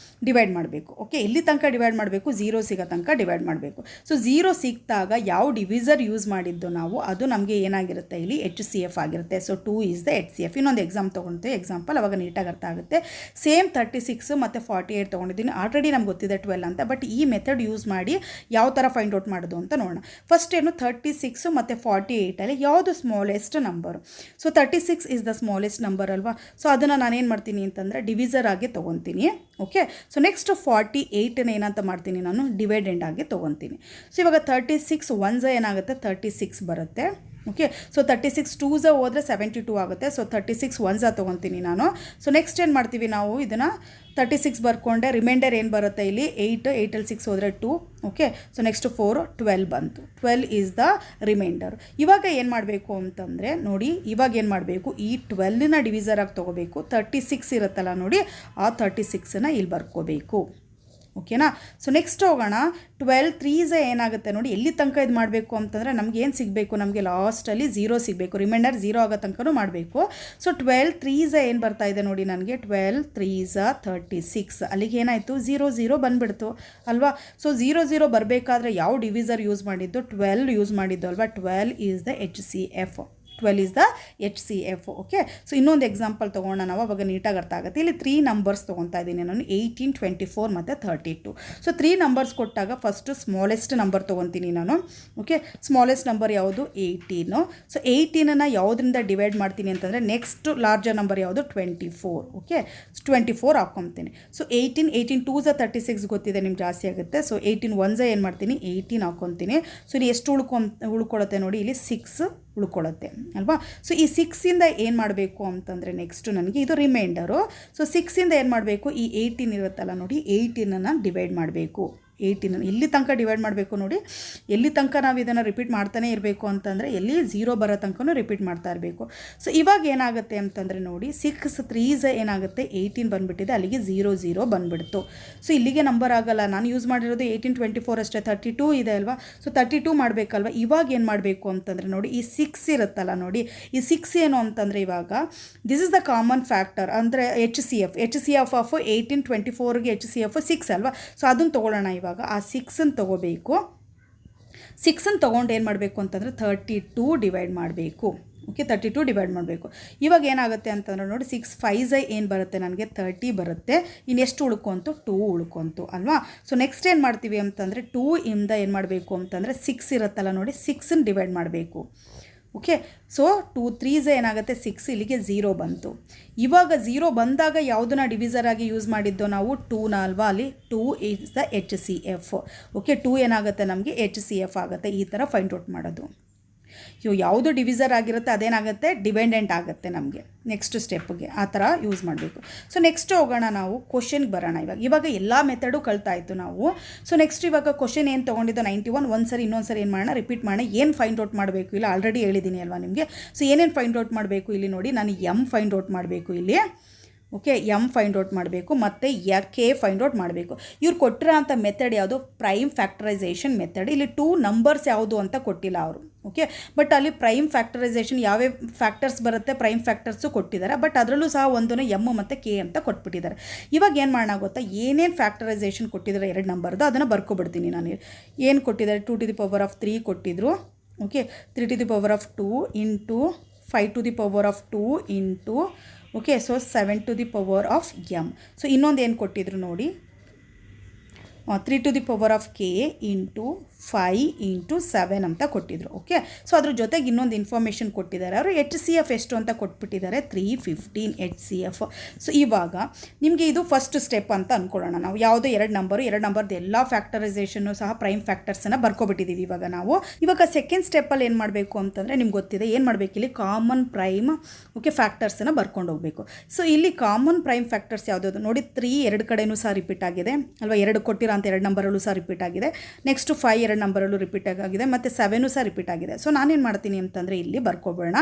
ಡಿವೈಡ್ ಮಾಡಬೇಕು. ಓಕೆ, ಎಲ್ಲಿ ತನಕ ಡಿವೈಡ್ ಮಾಡಬೇಕು, 0 ಸಿಗೋ ತನಕ ಡಿವೈಡ್ ಮಾಡಬೇಕು. ಸೊ 0 ಸಿಕ್ಕಿದಾಗ ಯಾವ ಡಿವಿಸರ್ ಯೂಸ್ ಮಾಡಿದ್ದು ನಾವು, ಅದು ನಮಗೆ ಏನಾಗಿರುತ್ತೆ ಇಲ್ಲಿ HCF ಆಗಿರುತ್ತೆ. So 2 is the HCF. ಇನ್ನೊಂದು ತೊಗೊಳ್ತೀವಿ ಎಕ್ಸಾಂಪಲ್, ಅವಾಗ ನೀಟಾಗಿ ಅರ್ಥ ಆಗುತ್ತೆ. ಸೇಮ್ 36 ಮತ್ತು 48 ತೊಗೊಂಡಿದ್ದೀನಿ. ಆಲ್ರೆಡಿ ನಮ್ಗೆ ಗೊತ್ತಿದೆ 12 ಅಂತ, ಬಟ್ ಈ ಮೆಥಡ್ ಯೂಸ್ ಮಾಡಿ ಯಾವ ಥರ ಫೈಂಡ್ ಔಟ್ ಮಾಡೋದು ಅಂತ ನೋಡೋಣ. ಫಸ್ಟ್ ಏನು 36 ಮತ್ತು 48ಅಲ್ಲಿ ಯಾವುದು smallest number. So 36 is the smallest number ಅಲ್ವಾ. ಸೊ ಅದನ್ನು ನಾನೇನು ಮಾಡ್ತೀನಿ ಅಂತಂದರೆ ಡಿವಿಸರ್ ಆಗಿ ತೊಗೊತೀನಿ. ಓಕೆ, ಸೊ ನೆಕ್ಸ್ಟ್ 48ನ ಏನಂತ ಮಾಡ್ತೀನಿ ನಾನು, ಡಿವೈಡೆಂಡ್ ಆಗಿ ತೊಗೊತೀನಿ. ಸೊ ಇವಾಗ 36 1 ಏನಾಗುತ್ತೆ, 36 ಬರುತ್ತೆ. ಓಕೆ, ಸೊ 36 2 ಹೋದರೆ 72 ಆಗುತ್ತೆ. ಸೊ 36 1 ತೊಗೊತೀನಿ ನಾನು. ಸೊ ನೆಕ್ಸ್ಟ್ ಏನು ಮಾಡ್ತೀವಿ ನಾವು, ಇದನ್ನು 36 ಬರ್ಕೊಂಡೆ, ರಿಮೈಂಡರ್ ಏನು ಬರುತ್ತೆ ಇಲ್ಲಿ 8ಅಲ್ಲಿ 6 ಹೋದರೆ 2. ಓಕೆ, ಸೊ ನೆಕ್ಸ್ಟ್ 4 12 ಬಂತು. 12 ಈಸ್ ದ ರಿಮೈಂಡರ್. ಇವಾಗ ಏನು ಮಾಡಬೇಕು ಅಂತಂದರೆ ನೋಡಿ, ಇವಾಗ ಏನು ಮಾಡಬೇಕು, ಈ 12ನ ಡಿವಿಸರ್ ಆಗಿ ತೊಗೋಬೇಕು. 36 ಇರುತ್ತಲ್ಲ ನೋಡಿ, ಆ 36ನ ಇಲ್ಲಿ ಬರ್ಕೋಬೇಕು. ಓಕೆನಾ. ಸೊ ನೆಕ್ಸ್ಟ್ ಹೋಗೋಣ. 12 3 ಏನಾಗುತ್ತೆ ನೋಡಿ, ಎಲ್ಲಿ ತನಕ ಇದು ಮಾಡಬೇಕು ಅಂತಂದರೆ ನಮ್ಗೆ ಏನು ಸಿಗಬೇಕು, ನಮಗೆ ಲಾಸ್ಟಲ್ಲಿ 0 ಸಿಗಬೇಕು. ರಿಮೈಂಡರ್ 0 ಆಗೋ ತನಕನೂ ಮಾಡಬೇಕು. ಸೊ 12 3 ಏನು ಬರ್ತಾ ಇದೆ ನೋಡಿ ನನಗೆ, 12 3 36. ಅಲ್ಲಿಗೆ ಏನಾಯಿತು, 0 0 ಬಂದುಬಿಡ್ತು ಅಲ್ವಾ. ಸೊ 0 0 ಬರಬೇಕಾದ್ರೆ ಯಾವ ಡಿವಿಸರ್ ಯೂಸ್ ಮಾಡಿದ್ದು, 12 ಯೂಸ್ ಮಾಡಿದ್ದು ಅಲ್ವಾ. 12 is the HCF. 12 is the HCF. Okay, so ಇನ್ನೊಂದು ಎಕ್ಸಾಂಪಲ್ ತೊಗೋಣ ನಾವು, ಅವಾಗ ನೀಟಾಗಿ ಅರ್ಥ ಆಗುತ್ತೆ. ಇಲ್ಲಿ 3 ನಂಬರ್ಸ್ ತೊಗೊತಾ ಇದ್ದೀನಿ ನಾನು, 18 24 ಮತ್ತು 32. ಸೊ 3 ನಂಬರ್ಸ್ ಕೊಟ್ಟಾಗ ಫಸ್ಟು ಸ್ಮಾಲೆಸ್ಟ್ ನಂಬರ್ ತೊಗೊತೀನಿ ನಾನು. ಓಕೆ, ಸ್ಮಾಲೆಸ್ಟ್ ನಂಬರ್ ಯಾವುದು, 18. ಸೊ 18ನ ಯಾವುದರಿಂದ ಡಿವೈಡ್ ಮಾಡ್ತೀನಿ ಅಂತಂದರೆ ನೆಕ್ಸ್ಟ್ ಲಾರ್ಜರ್ ನಂಬರ್ ಯಾವುದು, 24. ಓಕೆ, 24 ಹಾಕ್ಕೊತೀನಿ. ಸೊ 18 2 36 ಗೊತ್ತಿದೆ ನಿಮ್ಗೆ, ಜಾಸ್ತಿ ಆಗುತ್ತೆ. ಸೊ 18 1 ಏನು ಮಾಡ್ತೀನಿ, 18 ಹಾಕ್ಕೊತೀನಿ. ಸೊ ಇಲ್ಲಿ ಎಷ್ಟು ಉಳ್ಕೊಳ್ಳುತ್ತೆ ನೋಡಿ, ಇಲ್ಲಿ 6 ಉಳ್ಕೊಳ್ಳುತ್ತೆ ಅಲ್ವಾ. ಸೊ ಈ 6ಇಂದ ಏನು ಮಾಡಬೇಕು ಅಂತಂದರೆ ನೆಕ್ಸ್ಟು ನನಗೆ ಇದು ರಿಮೈಂಡರು. ಸೊ 6ಇಂದ ಏನು ಮಾಡಬೇಕು, ಈ 18 ಇರುತ್ತಲ್ಲ ನೋಡಿ, 18ನ್ನು ಡಿವೈಡ್ ಮಾಡಬೇಕು. 18 ಇಲ್ಲಿ ತನಕ ಡಿವೈಡ್ ಮಾಡಬೇಕು ನೋಡಿ, ಎಲ್ಲಿ ತನಕ ನಾವು ಇದನ್ನು ರಿಪೀಟ್ ಮಾಡ್ತಾನೆ ಇರಬೇಕು ಅಂತಂದರೆ ಎಲ್ಲಿ 0 ಬರೋ ತನಕ ರಿಪೀಟ್ ಮಾಡ್ತಾ ಇರಬೇಕು. ಸೊ ಇವಾಗ ಏನಾಗುತ್ತೆ ಅಂತಂದರೆ ನೋಡಿ, 6 3 ಏನಾಗುತ್ತೆ, 18 ಬಂದುಬಿಟ್ಟಿದೆ, ಅಲ್ಲಿಗೆ 0 0 ಬಂದುಬಿಡ್ತು. ಸೊ ಇಲ್ಲಿಗೆ ನಂಬರ್ ಆಗಲ್ಲ, ನಾನು ಯೂಸ್ ಮಾಡಿರೋದು 18 24 ಅಷ್ಟೇ, 32 ಇದೆ ಅಲ್ವಾ. ಸೊ 32 ಮಾಡಬೇಕಲ್ವ. ಇವಾಗ ಏನು ಮಾಡಬೇಕು ಅಂತಂದರೆ ನೋಡಿ, ಈ 6 ಇರುತ್ತಲ್ಲ ನೋಡಿ, ಈ 6 ಏನು ಅಂತಂದರೆ ಇವಾಗ this is the common factor ಅಂದರೆ HCF ಆಫ್ 18 24ಗೆ HCF 6 ಅಲ್ವಾ. ಸೊ ಅದನ್ನು ತೊಗೊಳ್ಳೋಣ. ಇವಾಗ ಆ 6ನ್ನು ತೊಗೋಬೇಕು. 6ನ್ನು ತೊಗೊಂಡು ಏನು ಮಾಡಬೇಕು ಅಂತಂದರೆ 32 ಡಿವೈಡ್ ಮಾಡಬೇಕು. ಓಕೆ, 32 ಡಿವೈಡ್ ಮಾಡಬೇಕು. ಇವಾಗ ಏನಾಗುತ್ತೆ ಅಂತಂದರೆ ನೋಡಿ, 6 5 ಏನು ಬರುತ್ತೆ ನನಗೆ, 30 ಬರುತ್ತೆ. ಇನ್ನೆಷ್ಟು ಉಳ್ಕೊಂತು, 2 ಉಳ್ಕೊಂತು ಅಲ್ವಾ. ಸೊ ನೆಕ್ಸ್ಟ್ ಏನು ಮಾಡ್ತೀವಿ ಅಂತಂದರೆ 2 ಇಂದ ಏನು ಮಾಡಬೇಕು ಅಂತಂದರೆ 6 ಇರುತ್ತಲ್ಲ ನೋಡಿ, 6ನ್ನು ಡಿವೈಡ್ ಮಾಡಬೇಕು. ಓಕೆ, ಸೊ 2 3 ಏನಾಗುತ್ತೆ, 6, ಇಲ್ಲಿಗೆ 0 ಬಂತು. ಇವಾಗ 0 ಬಂದಾಗ ಯಾವುದನ್ನ ಡಿವಿಸರ್ ಆಗಿ ಯೂಸ್ ಮಾಡಿದ್ದೋ ನಾವು, 2ನ ಅಲ್ವಾ. ಅಲ್ಲಿ 2 ಈಸ್ ದ HCF. ಓಕೆ, 2 ಏನಾಗುತ್ತೆ ನಮಗೆ HCF ಆಗುತ್ತೆ. ಈ ಥರ ಫೈಂಡ್ ಔಟ್ ಮಾಡೋದು. ಯಾವುದು ಡಿವಿಸರ್ ಆಗಿರುತ್ತೆ ಅದೇನಾಗುತ್ತೆ, ಡಿಪೆಂಡೆಂಟ್ ಆಗುತ್ತೆ ನಮಗೆ ನೆಕ್ಸ್ಟ್ ಸ್ಟೆಪ್ಗೆ. ಆ ಥರ ಯೂಸ್ ಮಾಡಬೇಕು. ಸೊ ನೆಕ್ಸ್ಟ್ ಹೋಗೋಣ ನಾವು ಕ್ವಶನ್ಗೆ ಬರೋಣ. ಇವಾಗ ಎಲ್ಲ ಮೆಥಡು ಕಲ್ತಾಯಿತು ನಾವು. ಸೊ ನೆಕ್ಸ್ಟ್ ಇವಾಗ ಕ್ವಶನ್ ಏನು ತೊಗೊಂಡಿದ್ದು 91, ಒಂದು ಸರಿ ಇನ್ನೊಂದು ಸರಿ ಏನು ಮಾಡೋಣ, ರಿಪೀಟ್ ಮಾಡೋಣ. ಏನು ಫೈಂಡ್ ಔಟ್ ಮಾಡಬೇಕು, ಇಲ್ಲ ಆಲ್ರೆಡಿ ಹೇಳಿದ್ದೀನಿ ಅಲ್ವಾ ನಿಮಗೆ. ಸೊ ಏನೇನು ಫೈಂಡ್ ಔಟ್ ಮಾಡಬೇಕು ಇಲ್ಲಿ ನೋಡಿ, ನಾನು M ಫೈಂಡ್ ಔಟ್ ಮಾಡಬೇಕು ಇಲ್ಲಿ. ಓಕೆ, M ಫೈಂಡ್ ಔಟ್ ಮಾಡಬೇಕು ಮತ್ತು K ಫೈಂಡ್ ಔಟ್ ಮಾಡಬೇಕು. ಇವ್ರು ಕೊಟ್ಟಿರೋ ಅಂಥ ಮೆಥಡ್ ಯಾವುದು, ಪ್ರೈಮ್ ಫ್ಯಾಕ್ಟರೈಸೇಷನ್ ಮೆಥಡ್. ಇಲ್ಲಿ 2 ನಂಬರ್ಸ್ ಯಾವುದು ಅಂತ ಕೊಟ್ಟಿಲ್ಲ ಅವರು. ಓಕೆ, ಬಟ್ ಅಲ್ಲಿ ಪ್ರೈಮ್ ಫ್ಯಾಕ್ಟರೈಸೇಷನ್ ಯಾವ್ಯಾವ ಫ್ಯಾಕ್ಟರ್ಸ್ ಬರುತ್ತೆ, ಪ್ರೈಮ್ ಫ್ಯಾಕ್ಟರ್ಸು ಕೊಟ್ಟಿದ್ದಾರೆ. ಬಟ್ ಅದರಲ್ಲೂ ಸಹ ಒಂದನ್ನು M ಮತ್ತು K ಅಂತ ಕೊಟ್ಬಿಟ್ಟಿದ್ದಾರೆ. ಇವಾಗ ಏನು ಮಾಡೋಣ ಗೊತ್ತಾ, ಏನೇನು ಫ್ಯಾಕ್ಟರೈಸೇಷನ್ ಕೊಟ್ಟಿದ್ದಾರೆ 2 ನಂಬರ್ದು ಅದನ್ನು ಬರ್ಕೊಬಿಡ್ತೀನಿ ನಾನು. ಏನು ಕೊಟ್ಟಿದ್ದಾರೆ, 2 to the power of 3 ಕೊಟ್ಟಿದ್ರು. Okay, 3 to the power of 2 into 5 to the power of 2 into okay, so 7 to the power of M. So ಇನ್ನೊಂದು ಏನು ಕೊಟ್ಟಿದ್ರು ನೋಡಿ, 3 to the power of K into 5 into 7 ಅಂತ ಕೊಟ್ಟಿದ್ರು. ಓಕೆ, ಸೊ ಅದ್ರ ಜೊತೆಗೆ ಇನ್ನೊಂದು ಇನ್ಫಾರ್ಮೇಷನ್ ಕೊಟ್ಟಿದ್ದಾರೆ ಅವರು. HCF ಎಷ್ಟು ಅಂತ ಕೊಟ್ಬಿಟ್ಟಿದ್ದಾರೆ, 315 HCF. ಸೊ ಇವಾಗ ನಿಮಗೆ ಇದು ಫಸ್ಟ್ ಸ್ಟೆಪ್ ಅಂತ ಅಂದ್ಕೊಳ್ಳೋಣ ನಾವು. ಯಾವುದೋ 2 ನಂಬರ್ದು ಎಲ್ಲ ಫ್ಯಾಕ್ಟರೈಸೇಷನ್ನು ಸಹ ಪ್ರೈಮ್ ಫ್ಯಾಕ್ಟರ್ಸನ್ನು ಬರ್ಕೊಬಿಟ್ಟಿದ್ದೀವಿ ಇವಾಗ ನಾವು. ಇವಾಗ ಸೆಕೆಂಡ್ ಸ್ಟೆಪ್ಪಲ್ಲಿ ಏನು ಮಾಡಬೇಕು ಅಂತಂದರೆ ನಿಮ್ಗೆ ಗೊತ್ತಿದೆ ಏನು ಮಾಡಬೇಕು, ಇಲ್ಲಿ ಕಾಮನ್ ಪ್ರೈಮ್ ಓಕೆ ಫ್ಯಾಕ್ಟರ್ಸನ್ನು ಬರ್ಕೊಂಡು ಹೋಗಬೇಕು. ಸೊ ಇಲ್ಲಿ ಕಾಮನ್ ಪ್ರೈಮ್ ಫ್ಯಾಕ್ಟರ್ಸ್ ಯಾವುದಾದ್ರು ನೋಡಿ, 3 2 ಕಡೆಯೂ ಸಹ ರಿಪೀಟ್ ಆಗಿದೆ ಅಲ್ವಾ. 2 ಕೊಟ್ಟಿರೋ ಅಂತ 2 ನಂಬರಲ್ಲೂ ಸಹ ರಿಪೀಟ್ ಆಗಿದೆ. ನೆಕ್ಸ್ಟ್ 5 2 ನಂಬರಲ್ಲೂ ರಿಪೀಟ್ ಆಗಿದೆ ಮತ್ತು 7 ಸಹ ರಿಪೀಟ್ ಆಗಿದೆ. ಸೊ ನಾನೇನು ಮಾಡ್ತೀನಿ ಅಂತಂದರೆ ಇಲ್ಲಿ ಬರ್ಕೊಬೇಡ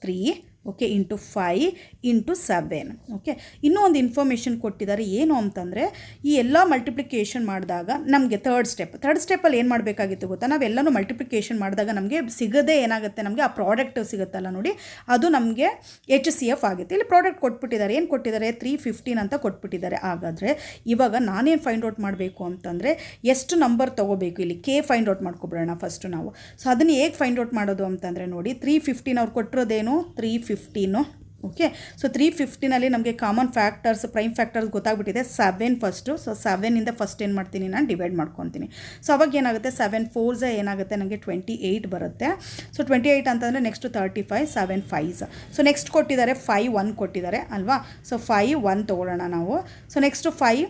3 ಓಕೆ ಇಂಟು 5 ಇಂಟು 7. ಓಕೆ, ಇನ್ನೂ ಒಂದು ಇನ್ಫಾರ್ಮೇಷನ್ ಕೊಟ್ಟಿದ್ದಾರೆ ಏನು ಅಂತಂದರೆ, ಈ ಎಲ್ಲ ಮಲ್ಟಿಪ್ಲಿಕೇಶನ್ ಮಾಡಿದಾಗ ನಮಗೆ ಥರ್ಡ್ ಸ್ಟೆಪ್ಪಲ್ಲಿ ಏನು ಮಾಡಬೇಕಾಗಿತ್ತು ಗೊತ್ತಾ, ನಾವೆಲ್ಲನೂ ಮಲ್ಟಿಪ್ಲಿಕೇಶನ್ ಮಾಡಿದಾಗ ನಮಗೆ ಸಿಗದೆ ಏನಾಗುತ್ತೆ, ನಮಗೆ ಆ ಪ್ರಾಡಕ್ಟ್ ಸಿಗುತ್ತಲ್ಲ ನೋಡಿ, ಅದು ನಮಗೆ HCF ಆಗುತ್ತೆ. ಇಲ್ಲಿ ಪ್ರಾಡಕ್ಟ್ ಕೊಟ್ಬಿಟ್ಟಿದ್ದಾರೆ, ಏನು ಕೊಟ್ಟಿದ್ದಾರೆ, 315 ಅಂತ ಕೊಟ್ಬಿಟ್ಟಿದ್ದಾರೆ. ಹಾಗಾದರೆ ಇವಾಗ ನಾನೇನು ಫೈಂಡ್ ಔಟ್ ಮಾಡಬೇಕು ಅಂತಂದರೆ, ಎಷ್ಟು ನಂಬರ್ ತೊಗೋಬೇಕು, ಇಲ್ಲಿ ಕೆ ಫೈಂಡ್ ಔಟ್ ಮಾಡ್ಕೊಬಿಡೋಣ ಫಸ್ಟು ನಾವು. ಸೊ ಅದನ್ನು ಹೇಗೆ ಫೈಂಡ್ ಔಟ್ ಮಾಡೋದು ಅಂತಂದರೆ ನೋಡಿ, 315 ಅವ್ರು ಕೊಟ್ಟಿರೋದೇನು 315. ಓಕೆ, ಸೊ 315ಅಲ್ಲಿ ನಮಗೆ ಕಾಮನ್ ಫ್ಯಾಕ್ಟರ್ಸ್, ಪ್ರೈಮ್ ಫ್ಯಾಕ್ಟರ್ಸ್ ಗೊತ್ತಾಗ್ಬಿಟ್ಟಿದೆ. 7 ಫಸ್ಟು. ಸೊ 7ಇಂದ ಫಸ್ಟ್ ಏನು ಮಾಡ್ತೀನಿ, ನಾನು ಡಿವೈಡ್ ಮಾಡ್ಕೊತೀನಿ. ಸೊ ಅವಾಗ ಏನಾಗುತ್ತೆ, 7 4s ಏನಾಗುತ್ತೆ, ನನಗೆ 28 ಬರುತ್ತೆ. ಸೊ 28 ಅಂತಂದರೆ ನೆಕ್ಸ್ಟ್ 35, 7 5s. ಸೊ ನೆಕ್ಸ್ಟ್ ಕೊಟ್ಟಿದ್ದಾರೆ 5 1 ಕೊಟ್ಟಿದ್ದಾರೆ ಅಲ್ವಾ. ಸೊ 5 1 ತೊಗೊಳ್ಳೋಣ ನಾವು. ಸೊ ನೆಕ್ಸ್ಟು 5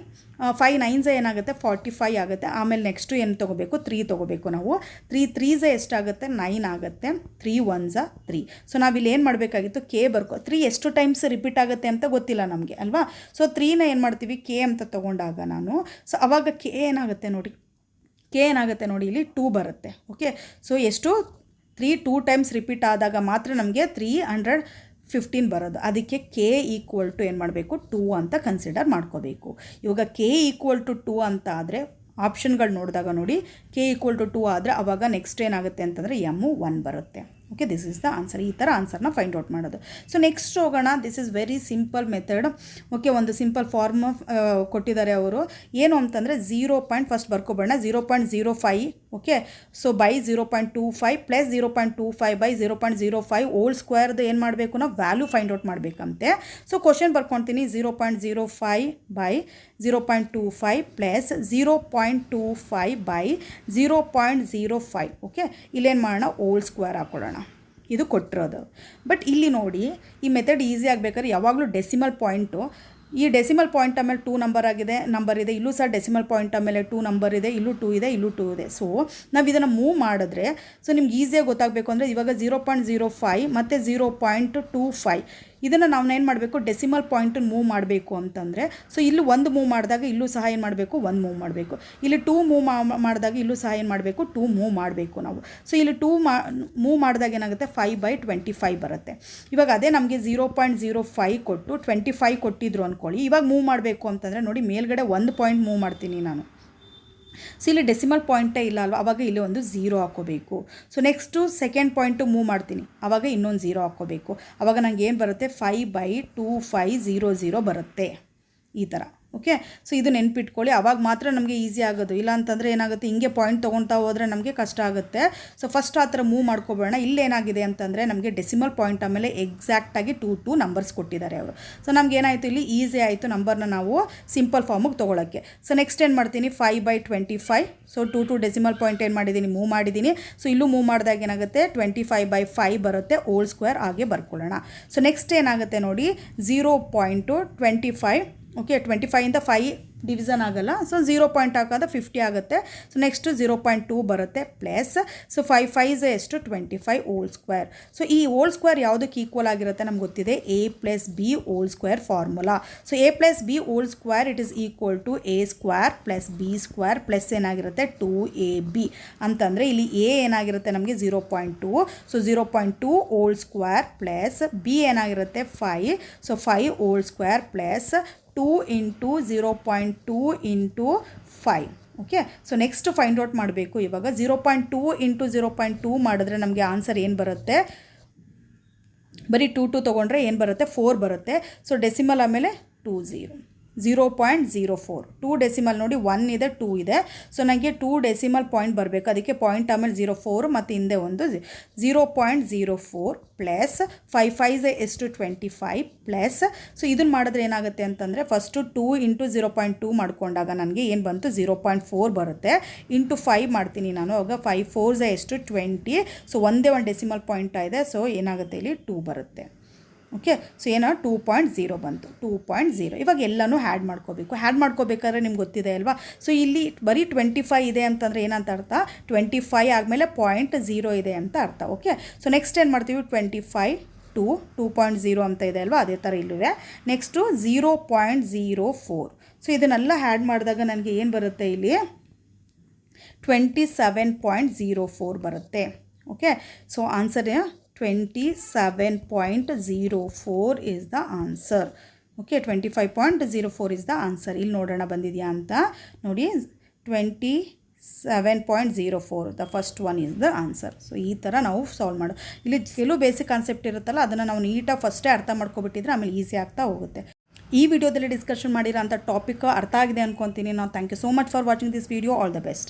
9s ಏನಾಗುತ್ತೆ, 45 ಆಗುತ್ತೆ. ಆಮೇಲೆ ನೆಕ್ಸ್ಟು ಏನು ತೊಗೋಬೇಕು, 3 ತೊಗೋಬೇಕು ನಾವು. 3 3s ಎಷ್ಟಾಗುತ್ತೆ, 9 ಆಗುತ್ತೆ. 3 1s 3. ಸೊ ನಾವಿಲ್ಲಿ ಏನು ಮಾಡಬೇಕಾಗಿತ್ತು, ಕೆ 3 ಎಷ್ಟು ಟೈಮ್ಸ್ ರಿಪೀಟ್ ಆಗುತ್ತೆ ಅಂತ ಗೊತ್ತಿಲ್ಲ ನಮಗೆ ಅಲ್ವಾ. ಸೊ 3ನ ಏನು ಮಾಡ್ತೀವಿ, ಕೆ ಅಂತ ತೊಗೊಂಡಾಗ ನಾನು, ಸೊ ಅವಾಗ ಕೆ ಏನಾಗುತ್ತೆ ನೋಡಿ, ಇಲ್ಲಿ 2 ಬರುತ್ತೆ. ಓಕೆ, ಸೊ ಎಷ್ಟು 3 2 ಟೈಮ್ಸ್ ರಿಪೀಟ್ ಆದಾಗ ಮಾತ್ರ ನಮಗೆ 315 ಬರೋದು. ಅದಕ್ಕೆ ಕೆ ಈಕ್ವಲ್ ಟು ಏನು ಮಾಡಬೇಕು, 2 ಅಂತ ಕನ್ಸಿಡರ್ ಮಾಡ್ಕೋಬೇಕು. ಇವಾಗ ಕೆ ಈಕ್ವಲ್ ಟು 2 ಅಂತ ಆದರೆ ಆಪ್ಷನ್ಗಳು ನೋಡಿದಾಗ ನೋಡಿ, ಕೆ ಈಕ್ವಲ್ ಟು 2 ಆದರೆ ಅವಾಗ ನೆಕ್ಸ್ಟ್ ಏನಾಗುತ್ತೆ ಅಂತಂದರೆ ಎಮ್ಮು 1 ಬರುತ್ತೆ. Okay, this is the answer. ಈ ಥರ ಆನ್ಸರ್ನ ಫೈಂಡ್ ಔಟ್ ಮಾಡೋದು. ಸೊ ನೆಕ್ಸ್ಟ್ ಹೋಗೋಣ. This is very simple method. Okay, ಒಂದು ಸಿಂಪಲ್ ಫಾರ್ಮ್ ಕೊಟ್ಟಿದ್ದಾರೆ ಅವರು. ಏನು ಅಂತಂದರೆ 0 ಫಸ್ಟ್ ಬರ್ಕೊಬೇಡ, 0.05. Okay, so by 0.25 plus 0.25 by 0.05 whole ಸ್ಕ್ವೇರ್ದು ಏನು ಮಾಡಬೇಕು, ನಾವು ವ್ಯಾಲ್ಯೂ ಫೈಂಡ್ ಔಟ್ ಮಾಡಬೇಕಂತೆ. ಸೊ ಕ್ವಶನ್ ಬರ್ಕೊತೀನಿ, 0.05 ಬೈ 0.25 ಪ್ಲಸ್ 0.25 ಬೈ 0.05. ಓಕೆ, ಇಲ್ಲೇನು ಮಾಡೋಣ, ಹೋಲ್ ಸ್ಕ್ವೇರ್ ಹಾಕೊಳ್ಳೋಣ. ಇದು ಕೊಟ್ಟಿರೋದು. ಬಟ್ ಇಲ್ಲಿ ನೋಡಿ, ಈ ಮೆಥಡ್ ಈಸಿ ಆಗಬೇಕಾದ್ರೆ ಯಾವಾಗಲೂ ಡೆಸಿಮಲ್ ಪಾಯಿಂಟು, ಈ ಡೆಸಿಮಲ್ ಪಾಯಿಂಟ್ ಆಮೇಲೆ 2 ನಂಬರ್ ಇದೆ, ಇಲ್ಲೂ ಸಹ ಡೆಸಿಮಲ್ ಪಾಯಿಂಟ್ ಆಮೇಲೆ 2 ನಂಬರ್ ಇದೆ, ಇಲ್ಲೂ 2 ಇದೆ, ಇಲ್ಲೂ 2 ಇದೆ. ಸೊ ನಾವು ಇದನ್ನು ಮೂವ್ ಮಾಡಿದ್ರೆ, ಸೊ ನಿಮ್ಗೆ ಈಸಿಯಾಗಿ ಗೊತ್ತಾಗಬೇಕು ಅಂದರೆ ಇವಾಗ 0.05 ಮತ್ತು 0.25 ಇದನ್ನು ನಾವು ಏನು ಮಾಡಬೇಕು, ಡೆಸಿಮಲ್ ಪಾಯಿಂಟನ್ನು ಮೂವ್ ಮಾಡಬೇಕು ಅಂತಂದರೆ, ಸೊ ಇಲ್ಲಿ 1 ಮೂವ್ ಮಾಡಿದಾಗ ಇಲ್ಲೂ ಸಹ ಏನು ಮಾಡಬೇಕು, 1 ಮೂವ್ ಮಾಡಬೇಕು. ಇಲ್ಲಿ 2 ಮೂವ್ ಮಾಡಿದಾಗ ಇಲ್ಲೂ ಸಹ ಏನು ಮಾಡಬೇಕು, 2 ಮೂವ್ ಮಾಡಬೇಕು ನಾವು. ಸೊ ಇಲ್ಲಿ 2 ಮೂವ್ ಮಾಡಿದಾಗ ಏನಾಗುತ್ತೆ, 5/25 ಬರುತ್ತೆ. ಇವಾಗ ಅದೇ ನಮಗೆ 0.05 ಕೊಟ್ಟು 25 ಕೊಟ್ಟಿದ್ರು ಅಂದ್ಕೊಳ್ಳಿ. ಇವಾಗ ಮೂವ್ ಮಾಡಬೇಕು ಅಂತಂದರೆ ನೋಡಿ, ಮೇಲ್ಗಡೆ 1 ಪಾಯಿಂಟ್ ಮೂವ್ ಮಾಡ್ತೀನಿ ನಾನು. ಸೊ ಇಲ್ಲಿ ಡೆಸಿಮಲ್ ಪಾಯಿಂಟೇ ಇಲ್ಲ ಅಲ್ವಾ, ಆವಾಗ ಇಲ್ಲಿ ಒಂದು 0 ಹಾಕ್ಕೋಬೇಕು. So next second point move ಮಾಡ್ತೀನಿ, ಆವಾಗ ಇನ್ನೊಂದು 0 ಹಾಕ್ಕೋಬೇಕು. ಆವಾಗ ನನಗೆ ಏನು ಬರುತ್ತೆ, 5/2500 ಬರುತ್ತೆ ಈ ಥರ. ಓಕೆ, ಸೊ ಇದು ನೆನ್ಪಿಟ್ಕೊಳ್ಳಿ, ಆವಾಗ ಮಾತ್ರ ನಮಗೆ ಈಸಿ ಆಗೋದು. ಇಲ್ಲ ಅಂತಂದರೆ ಏನಾಗುತ್ತೆ, ಹಿಂಗೆ ಪಾಯಿಂಟ್ ತೊಗೊಳ್ತಾ ಹೋದರೆ ನಮಗೆ ಕಷ್ಟ ಆಗುತ್ತೆ. ಸೊ ಫಸ್ಟ್ ಆ ಥರ ಮೂವ್ ಮಾಡ್ಕೊಬೇಡ. ಇಲ್ಲೇನಾಗಿದೆ ಅಂತಂದರೆ ನಮಗೆ ಡೆಸಿಮಲ್ ಪಾಯಿಂಟ್ ಆಮೇಲೆ ಎಕ್ಸಾಕ್ಟಾಗಿ 2 ನಂಬರ್ಸ್ ಕೊಟ್ಟಿದ್ದಾರೆ ಅವರು. ಸೊ ನಮ್ಗೆ ಏನಾಯಿತು, ಇಲ್ಲಿ ಈಸಿ ಆಯಿತು ನಂಬರ್ನ ನಾವು ಸಿಂಪಲ್ ಫಾರ್ಮಿಗೆ ತೊಗೊಳಕ್ಕೆ. ಸೊ ನೆಕ್ಸ್ಟ್ ಏನು ಮಾಡ್ತೀನಿ, 5/25. ಸೊ 2 ಡೆಸಿಮಲ್ ಪಾಯಿಂಟ್ ಏನು ಮಾಡಿದ್ದೀನಿ, ಮೂವ್ ಮಾಡಿದ್ದೀನಿ. ಸೊ ಇಲ್ಲೂ ಮೂವ್ ಮಾಡಿದಾಗ ಏನಾಗುತ್ತೆ, 25/5 ಬರುತ್ತೆ, ಹೋಲ್ ಸ್ಕ್ವೇರ್ ಹಾಗೆ ಬರ್ಕೊಳ್ಳೋಣ. ಸೊ ನೆಕ್ಸ್ಟ್ ಏನಾಗುತ್ತೆ ನೋಡಿ, 0.25. ಓಕೆ, 25ಇಂದ 5 ಡಿವಿಷನ್ ಆಗಲ್ಲ. ಸೊ 0 ಪಾಯಿಂಟ್ ಹಾಕೋದು 50 ಆಗುತ್ತೆ. ಸೊ ನೆಕ್ಸ್ಟ್ 0.2 ಬರುತ್ತೆ ಪ್ಲಸ್, ಸೊ 5 5 ಎಷ್ಟು 25 ಹೋಲ್ ಸ್ಕ್ವೇರ್. ಸೊ ಈ ಹೋಲ್ ಸ್ಕ್ವೇರ್ ಯಾವುದಕ್ಕೆ ಈಕ್ವಲ್ ಆಗಿರುತ್ತೆ ನಮ್ಗೆ ಗೊತ್ತಿದೆ, A+B whole square formula. So A+B whole square it is equal to A square plus B square plus ಏನಾಗಿರುತ್ತೆ 2AB ಅಂತಂದರೆ ಇಲ್ಲಿ A ಏನಾಗಿರುತ್ತೆ ನಮಗೆ 0.2. So 0.2 whole square plus B ಏನಾಗಿರುತ್ತೆ 5. So 5 whole square plus 2 into 0.2 into 5. Okay, so next find out ಮಾಡಬೇಕು. ಇವಾಗ 0.2 into 0.2 ಮಾಡಿದ್ರೆ ನಮಗೆ ಆನ್ಸರ್ ಏನು ಬರುತ್ತೆ, ಬರೀ 2 ತೊಗೊಂಡ್ರೆ ಏನು ಬರುತ್ತೆ, 4 ಬರುತ್ತೆ. ಸೊ ಡೆಸಿಮಲ್ ಆಮೇಲೆ 20 0.04. 2 ಡೆಸಿಮಲ್ ನೋಡಿ, 1 ಇದೆ 2 ಇದೆ. ಸೊ ನನಗೆ 2 ಡೆಸಿಮಲ್ ಪಾಯಿಂಟ್ ಬರಬೇಕು. ಅದಕ್ಕೆ ಪಾಯಿಂಟ್ ಆಮೇಲೆ 0.4 ಮತ್ತು ಹಿಂದೆ ಒಂದು 0.04 ಪ್ಲಸ್ 5 5 ಎಷ್ಟು 25 ಪ್ಲಸ್. ಸೊ ಇದನ್ನು ಮಾಡಿದ್ರೆ ಏನಾಗುತ್ತೆ ಅಂತಂದರೆ ಫಸ್ಟು 2 ಇಂಟು 0.2 ಮಾಡ್ಕೊಂಡಾಗ ನನಗೆ ಏನು ಬಂತು 0.4 ಬರುತ್ತೆ. ಇಂಟು 5 ಮಾಡ್ತೀನಿ ನಾನು, ಆವಾಗ 5 4 ಎಷ್ಟು 20. ಸೊ ಒಂದೇ ಒಂದು ಡೆಸಿಮಲ್ ಪಾಯಿಂಟ್ ಇದೆ. ಸೊ ಏನಾಗುತ್ತೆ ಇಲ್ಲಿ 2 ಬರುತ್ತೆ. ಓಕೆ, ಸೊ ಏನೋ 2.0 ಬಂತು, 2.0. ಇವಾಗ ಎಲ್ಲನೂ ಹ್ಯಾಡ್ ಮಾಡ್ಕೋಬೇಕು. ಹ್ಯಾಡ್ ಮಾಡ್ಕೋಬೇಕಾದ್ರೆ ನಿಮ್ಗೆ ಗೊತ್ತಿದೆ ಅಲ್ವಾ. ಸೊ ಇಲ್ಲಿ ಬರೀ 25 ಇದೆ ಅಂತಂದರೆ ಏನಂತ ಅರ್ಥ, 25 ಆದಮೇಲೆ 0.0 ಇದೆ ಅಂತ ಅರ್ಥ. ಓಕೆ, ಸೊ ನೆಕ್ಸ್ಟ್ ಏನು ಮಾಡ್ತೀವಿ, 25 ಟು 2.0 ಅಂತ ಇದೆ ಅಲ್ವಾ, ಅದೇ ಥರ ಇಲ್ಲಿದೆ. ನೆಕ್ಸ್ಟು 0.04. ಸೊ ಇದನ್ನೆಲ್ಲ ಹ್ಯಾಡ್ ಮಾಡಿದಾಗ ನನಗೆ ಏನು ಬರುತ್ತೆ, ಇಲ್ಲಿ 27.04 ಬರುತ್ತೆ. Okay, so answer 27.04 is the answer. Okay 25.04 is the answer. ಇಲ್ಲಿ ನೋಡೋಣ ಬಂದಿದೆಯಾ ಅಂತ ನೋಡಿ. 27.04 the first one is the answer. So ಈ ಥರ ನಾವು ಸಾಲ್ವ್ ಮಾಡೋ. ಇಲ್ಲಿ ಕೆಲವು ಬೇಸಿಕ್ ಕಾನ್ಸೆಪ್ಟ್ ಇರುತ್ತಲ್ಲ, ಅದನ್ನು ನಾವು ನೀಟಾಗಿ ಫಸ್ಟೇ ಅರ್ಥ ಮಾಡ್ಕೊಬಿಟ್ಟಿದ್ರೆ ಆಮೇಲೆ ಈಸಿ ಆಗ್ತಾ ಹೋಗುತ್ತೆ. ಈ ವಿಡಿಯೋದಲ್ಲಿ ಡಿಸ್ಕಷನ್ ಮಾಡಿರೋ ಅಂಥ ಟಾಪಿಕ್ ಅರ್ಥ ಆಗಿದೆ ಅನ್ಕೊತೀನಿ. ನಾವು thank you so much for watching this video. All the best.